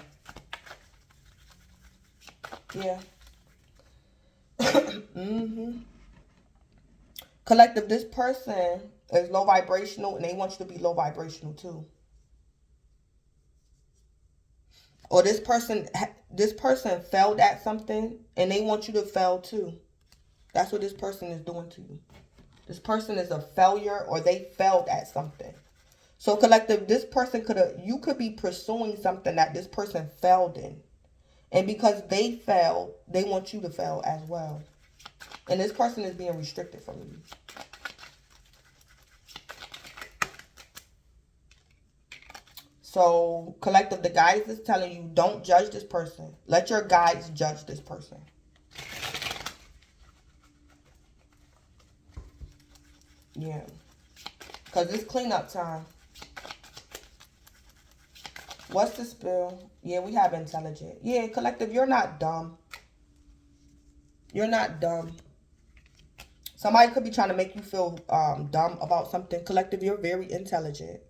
Yeah. Collective, this person is low vibrational and they want you to be low vibrational too. Or this person failed at something and they want you to fail too. That's what this person is doing to you. This person is a failure or they failed at something. So collective, this person you could be pursuing something that this person failed in. And because they failed, they want you to fail as well. And this person is being restricted from you. So collective, the guides is telling you, don't judge this person. Let your guides judge this person. Yeah. Because it's cleanup time. What's the spill? Yeah, we have intelligent. Yeah, collective, you're not dumb. You're not dumb. Somebody could be trying to make you feel dumb about something. Collective, you're very intelligent.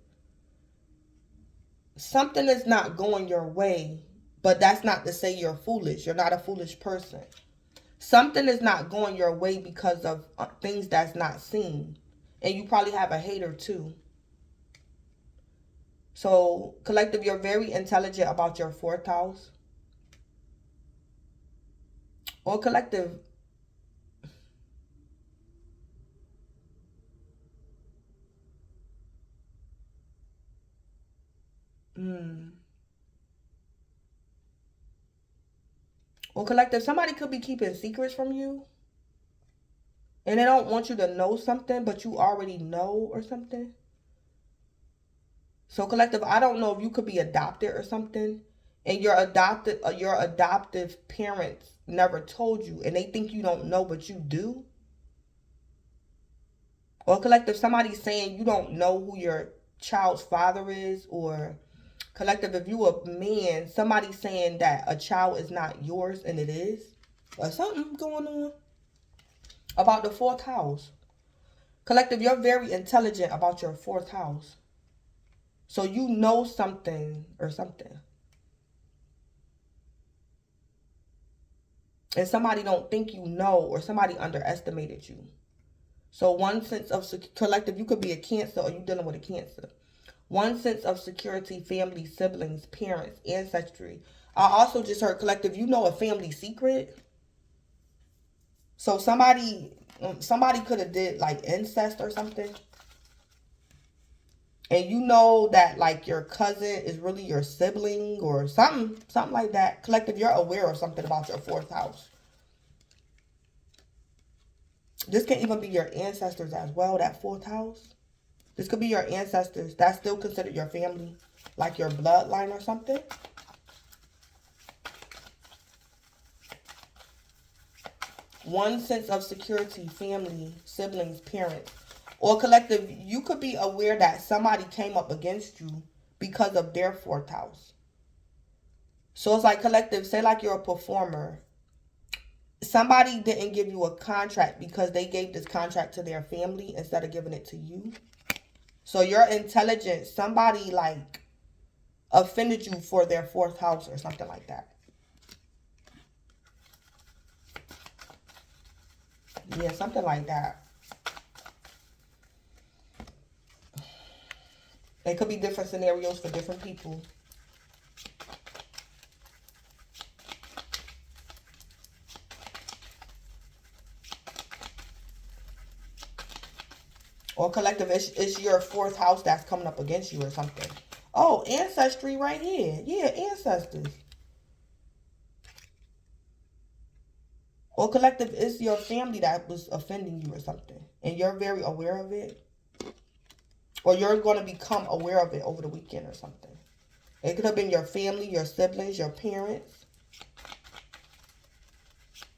Something is not going your way, but that's not to say you're foolish. You're not a foolish person. Something is not going your way because of things that's not seen. And you probably have a hater too. So, collective, you're very intelligent about your fourth house. Or collective, or collective, somebody could be keeping secrets from you. And they don't want you to know something, but you already know or something. So collective, I don't know if you could be adopted or something. And your adoptive parents never told you. And they think you don't know, but you do. Or collective, somebody's saying you don't know who your child's father is. Or collective, if you a man, somebody's saying that a child is not yours and it is. Or something going on about the fourth house. Collective, you're very intelligent about your fourth house. So you know something or something. And somebody don't think you know, or somebody underestimated you. So one sense of collective, you could be a Cancer or you dealing with a Cancer. One sense of security, family, siblings, parents, ancestry. I also just heard collective, you know a family secret. So somebody could have did like incest or something. And you know that like your cousin is really your sibling or something like that. Collective, you're aware of something about your fourth house. This can even be your ancestors as well, that fourth house. This could be your ancestors. That's still considered your family, like your bloodline or something. One sense of security, family, siblings, parents. Or collective, you could be aware that somebody came up against you because of their fourth house. So it's like collective, say like you're a performer. Somebody didn't give you a contract because they gave this contract to their family instead of giving it to you. So you're intelligent. Somebody like offended you for their fourth house or something like that. Yeah, something like that. It could be different scenarios for different people. Or collective, it's your 4th house that's coming up against you or something. Oh, ancestry right here. Yeah, ancestors. Or collective, it's your family that was offending you or something. And you're very aware of it. Or you're going to become aware of it over the weekend or something. It could have been your family, your siblings, your parents.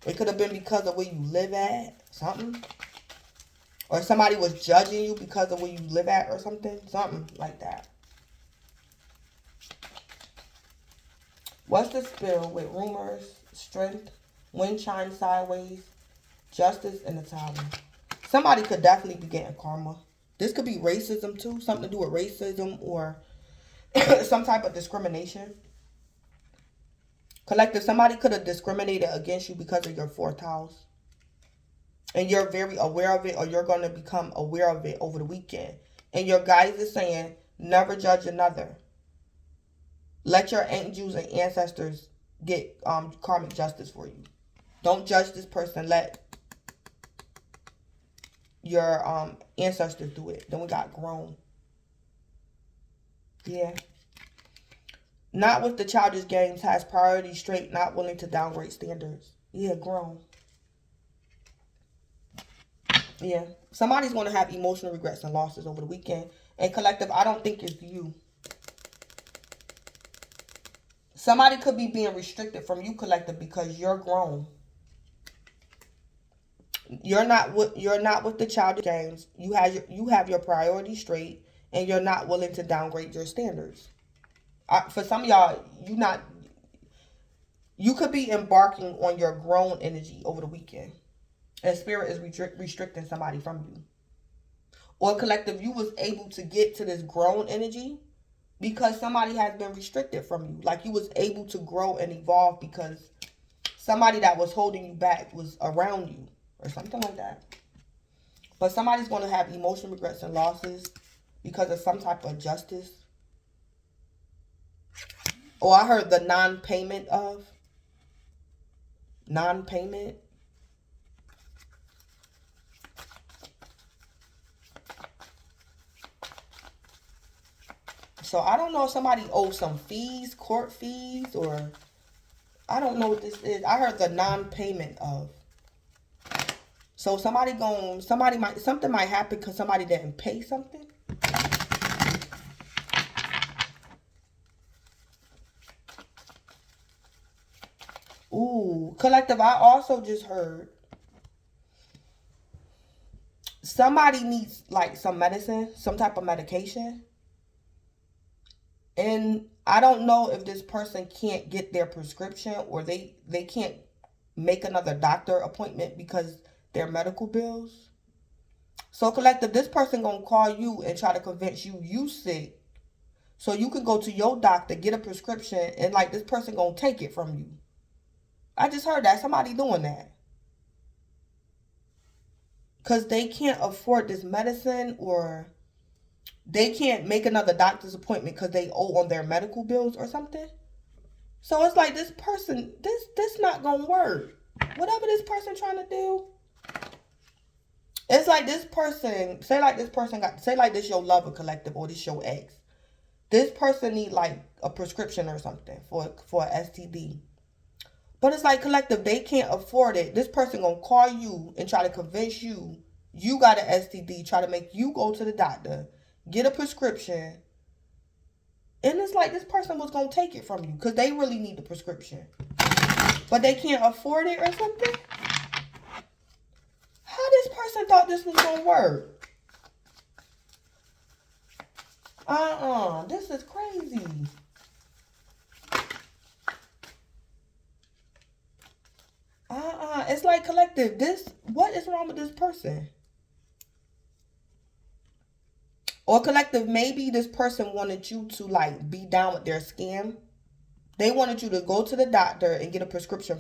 It could have been because of where you live at. Something. Or somebody was judging you because of where you live at or something. Something like that. What's the spell with rumors, strength, wind chimes sideways, justice, and the tower? Somebody could definitely be getting karma. This could be racism too. Something to do with racism or some type of discrimination. Collective, somebody could have discriminated against you because of your 4th house. And you're very aware of it, or you're going to become aware of it over the weekend. And your guides is saying, never judge another. Let your angels and ancestors get karmic justice for you. Don't judge this person. Let your ancestors do it. Then we got grown. Yeah. Not with the childish games, has priorities straight, not willing to downgrade standards. Yeah, grown. Yeah. Somebody's going to have emotional regrets and losses over the weekend. And collective, I don't think it's you. Somebody could be being restricted from you, collective, because you're grown. You're not with the childish games. You have your priorities straight, and you're not willing to downgrade your standards. For some of y'all, you could be embarking on your grown energy over the weekend. And spirit is restricting somebody from you. Or collective, you was able to get to this grown energy because somebody has been restricted from you. Like you was able to grow and evolve because somebody that was holding you back was around you. Or something like that. But somebody's going to have emotional regrets and losses because of some type of justice. Or I heard the non-payment of. Non-payment. So I don't know if somebody owes some fees, court fees, or I don't know what this is. I heard the non-payment of. So something might happen because somebody didn't pay something. Ooh, collective, I also just heard somebody needs like some medicine, some type of medication. And I don't know if this person can't get their prescription or they can't make another doctor appointment because their medical bills. So collective, this person gonna call you and try to convince you sick so you can go to your doctor, get a prescription, and like this person gonna take it from you. I just heard that. Somebody doing that. Because they can't afford this medicine or they can't make another doctor's appointment because they owe on their medical bills or something. So it's like this person, this not gonna work. Whatever this person trying to do. It's like this person, say like this your lover collective or this your ex. This person need like a prescription or something for an STD. But it's like collective, they can't afford it. This person gonna call you and try to convince you got an STD, try to make you go to the doctor, get a prescription. And it's like this person was gonna take it from you because they really need the prescription. But they can't afford it or something? How this person thought this was gonna work? This is crazy. It's like collective. What is wrong with this person? Or collective, maybe this person wanted you to like be down with their scam. They wanted you to go to the doctor and get a prescription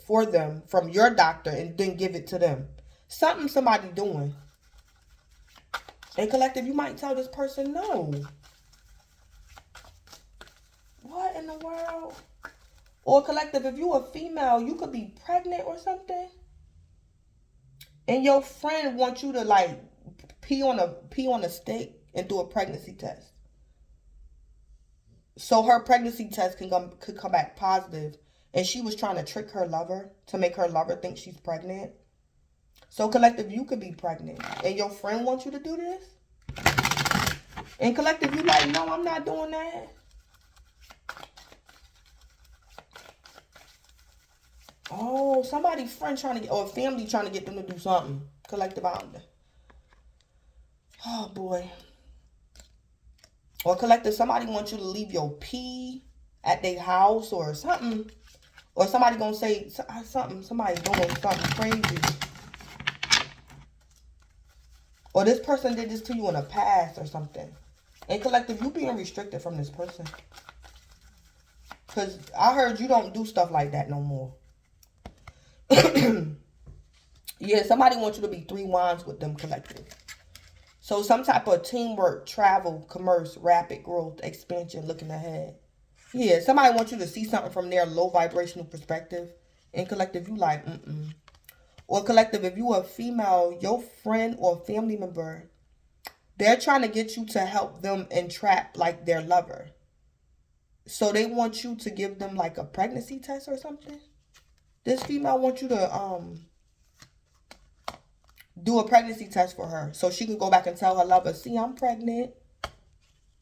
for them from your doctor and then give it to them. Somebody doing. And collective, you might tell this person no. What in the world? Or collective, if you a female, you could be pregnant or something. And your friend wants you to like pee on a stick and do a pregnancy test. So her pregnancy test could come back positive, and she was trying to trick her lover to make her lover think she's pregnant. So collective, you could be pregnant, and your friend wants you to do this. And collective, you like, no, I'm not doing that. Oh, somebody's friend trying to get, or family trying to get them to do something. Collective, out there. Oh boy. Or collective, somebody wants you to leave your pee at their house or something. Or somebody gonna say something, somebody's doing something crazy. Or this person did this to you in the past or something. And collective, you being restricted from this person. Because I heard you don't do stuff like that no more. Yeah, somebody wants you to be 3 wands with them, collective. So some type of teamwork, travel, commerce, rapid growth, expansion, looking ahead. Yeah, somebody wants you to see something from their low vibrational perspective. And collective, you like, Or collective, if you are female, your friend or family member, they're trying to get you to help them entrap like their lover. So they want you to give them like a pregnancy test or something. This female wants you to do a pregnancy test for her so she can go back and tell her lover, see, I'm pregnant.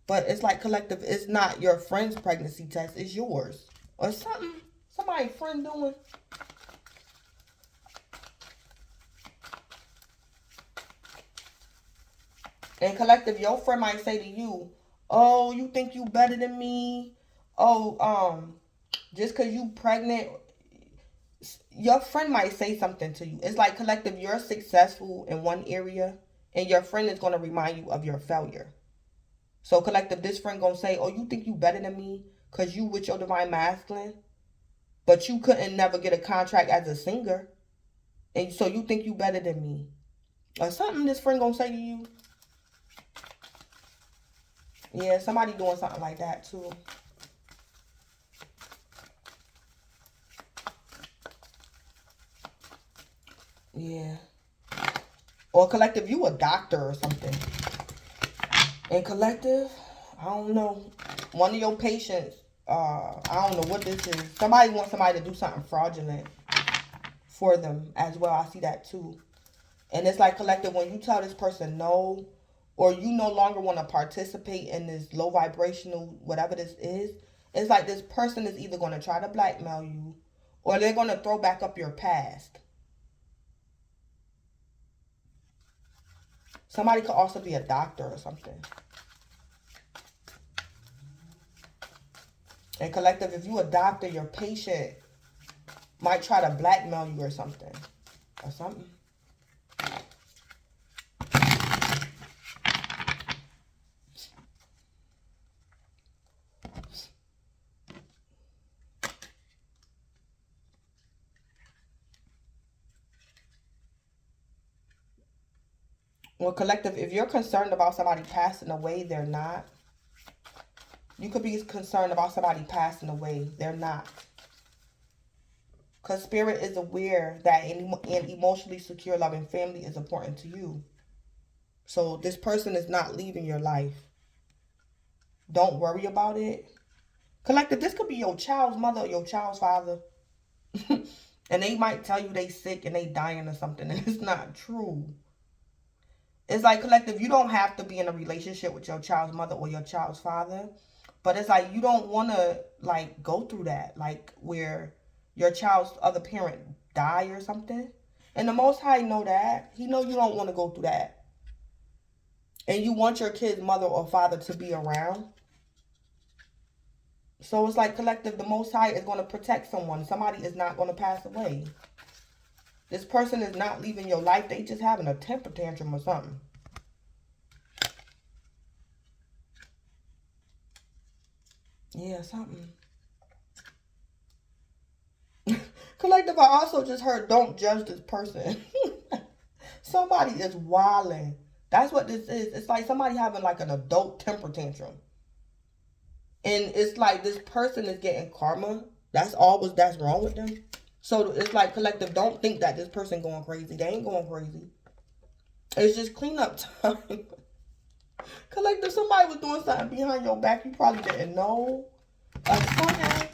But it's like collective, it's not your friend's pregnancy test, it's yours. Or something, somebody's friend doing. And collective, your friend might say to you, oh, you think you better than me? Oh, just because you pregnant, your friend might say something to you. It's like collective, you're successful in one area and your friend is going to remind you of your failure. So collective, this friend going to say, oh, you think you better than me because you with your divine masculine, but you couldn't never get a contract as a singer. And so you think you better than me. Or something this friend going to say to you. Yeah, somebody doing something like that too. Yeah. Or collective, you a doctor or something. And collective, I don't know. One of your patients, I don't know what this is. Somebody wants somebody to do something fraudulent for them as well. I see that too. And it's like collective, when you tell this person no, or you no longer want to participate in this low vibrational, whatever this is, it's like this person is either going to try to blackmail you or they're going to throw back up your past. Somebody could also be a doctor or something. And collective, if you a doctor, your patient might try to blackmail you or something. Or something. Well, collective, if you're concerned about somebody passing away, they're not. You could be concerned about somebody passing away. They're not. Because spirit is aware that an emotionally secure, loving family is important to you. So this person is not leaving your life. Don't worry about it. Collective, this could be your child's mother or your child's father. And they might tell you they sick and they dying or something. And it's not true. It's like collective, you don't have to be in a relationship with your child's mother or your child's father. But it's like you don't want to like go through that. Like where your child's other parent die or something. And the Most High know that. He know you don't want to go through that. And you want your kid's mother or father to be around. So it's like collective, the Most High is going to protect someone. Somebody is not going to pass away. This person is not leaving your life. They just having a temper tantrum or something. Yeah, something. Collective, I also just heard, don't judge this person. Somebody is wilding. That's what this is. It's like somebody having like an adult temper tantrum. And it's like this person is getting karma. That's wrong with them. So it's like collective, don't think that this person going crazy. They ain't going crazy. It's just cleanup time. Collective, somebody was doing something behind your back you probably didn't know. Or something.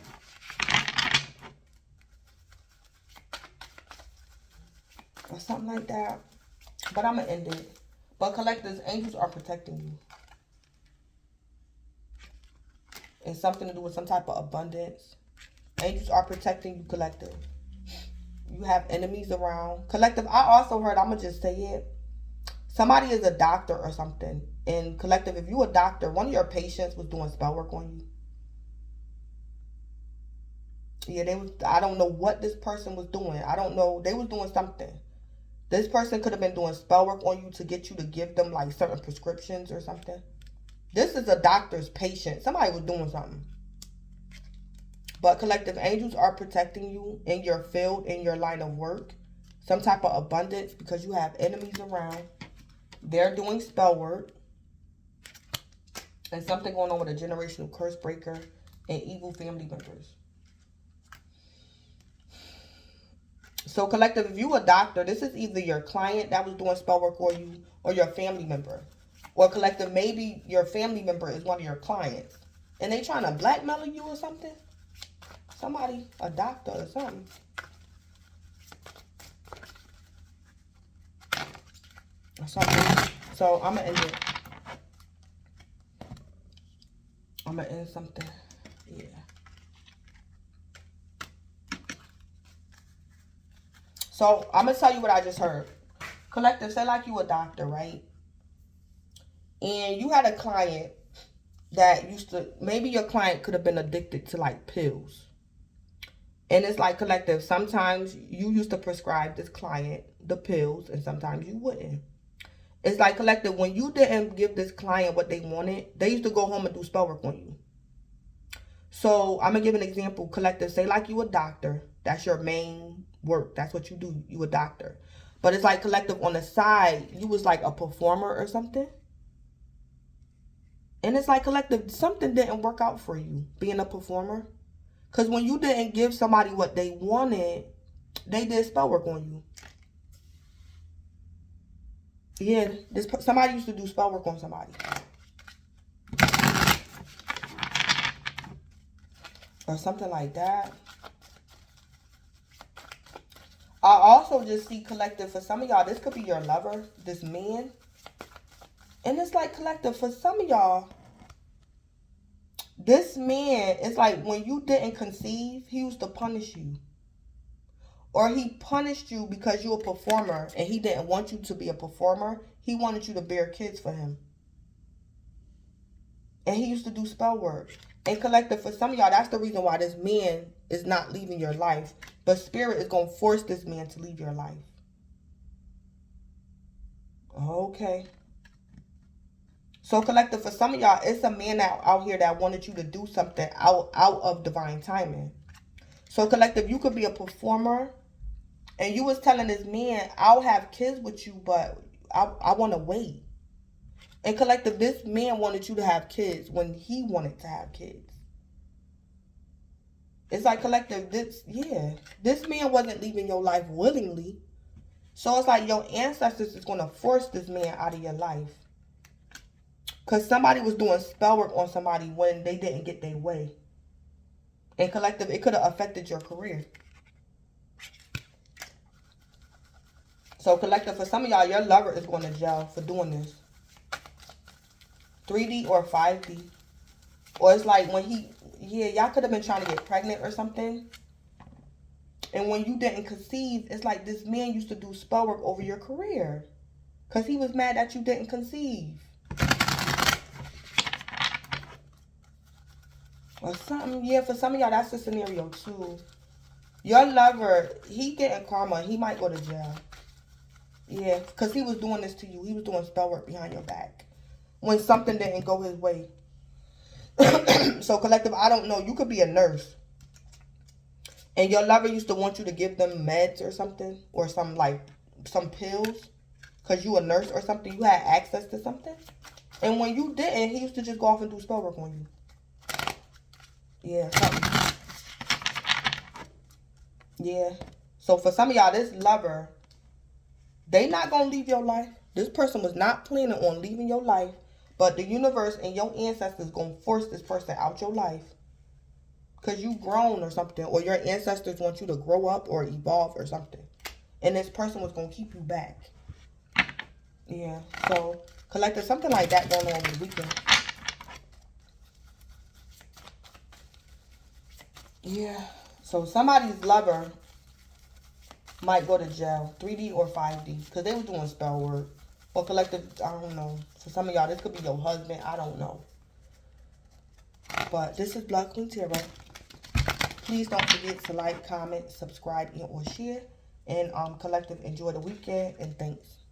Or something like that. But I'm going to end it. But collectives, angels are protecting you. And something to do with some type of abundance. Angels are protecting you, collective. You have enemies around. Collective, I also heard, I'm going to just say it. Somebody is a doctor or something. And collective, if you a doctor, one of your patients was doing spell work on you. Yeah, I don't know what this person was doing. I don't know. They was doing something. This person could have been doing spell work on you to get you to give them like certain prescriptions or something. This is a doctor's patient. Somebody was doing something. But collective, angels are protecting you in your field, in your line of work. Some type of abundance because you have enemies around. They're doing spell work. And something going on with a generational curse breaker and evil family members. So collective, if you a doctor, this is either your client that was doing spell work on you or your family member. Or collective, maybe your family member is one of your clients. And they trying to blackmail you or something. Somebody, a doctor or something. So I'm going to end it. I'm going to end something. Yeah. So I'm going to tell you what I just heard. Collective, say like you a doctor, right? And you had a client that used to, maybe your client could have been addicted to like pills. And it's like collective, sometimes you used to prescribe this client the pills and sometimes you wouldn't. It's like collective, when you didn't give this client what they wanted, they used to go home and do spell work on you. So I'm going to give an example. Collective, say like you a doctor. That's your main work. That's what you do. You a doctor. But it's like collective on the side, you was like a performer or something. And it's like collective, something didn't work out for you being a performer. Because when you didn't give somebody what they wanted, they did spell work on you. Yeah, somebody used to do spell work on somebody. Or something like that. I also just see collective, for some of y'all, this could be your lover, this man. And it's like collective, for some of y'all, this man, it's like when you didn't conceive, he used to punish you. Or he punished you because you're a performer and he didn't want you to be a performer. He wanted you to bear kids for him. And he used to do spell work. And collective, for some of y'all, that's the reason why this man is not leaving your life. But spirit is going to force this man to leave your life. Okay. So collective, for some of y'all, it's a man out here that wanted you to do something out of divine timing. So collective, you could be a performer. And you was telling this man, I'll have kids with you, but I want to wait. And collective, this man wanted you to have kids when he wanted to have kids. It's like collective, this man wasn't leaving your life willingly. So it's like your ancestors is going to force this man out of your life. Because somebody was doing spell work on somebody when they didn't get their way. And collective, it could have affected your career. So collective, for some of y'all, your lover is going to jail for doing this. 3D or 5D. Or it's like when y'all could have been trying to get pregnant or something. And when you didn't conceive, it's like this man used to do spell work over your career. Because he was mad that you didn't conceive. Or something. Yeah, for some of y'all, that's the scenario too. Your lover, he getting karma. He might go to jail. Yeah, because he was doing this to you. He was doing spell work behind your back. When something didn't go his way. So, collective, I don't know. You could be a nurse. And your lover used to want you to give them meds or something. Or some pills. Because you a nurse or something. You had access to something. And when you didn't, he used to just go off and do spell work on you. Yeah, something. Yeah. So, for some of y'all, this lover, they not going to leave your life. This person was not planning on leaving your life, but the universe and your ancestors going to force this person out your life. Because you grown or something. Or your ancestors want you to grow up or evolve or something. And this person was going to keep you back. Yeah. So, collective, something like that going on over the weekend. Yeah. So, somebody's lover might go to jail. 3D or 5D. Because they was doing spell work. Or collective, I don't know. For some of y'all, this could be your husband. I don't know. But this is Blood Queen Tarot. Please don't forget to like, comment, subscribe, and or share. And collective, enjoy the weekend. And thanks.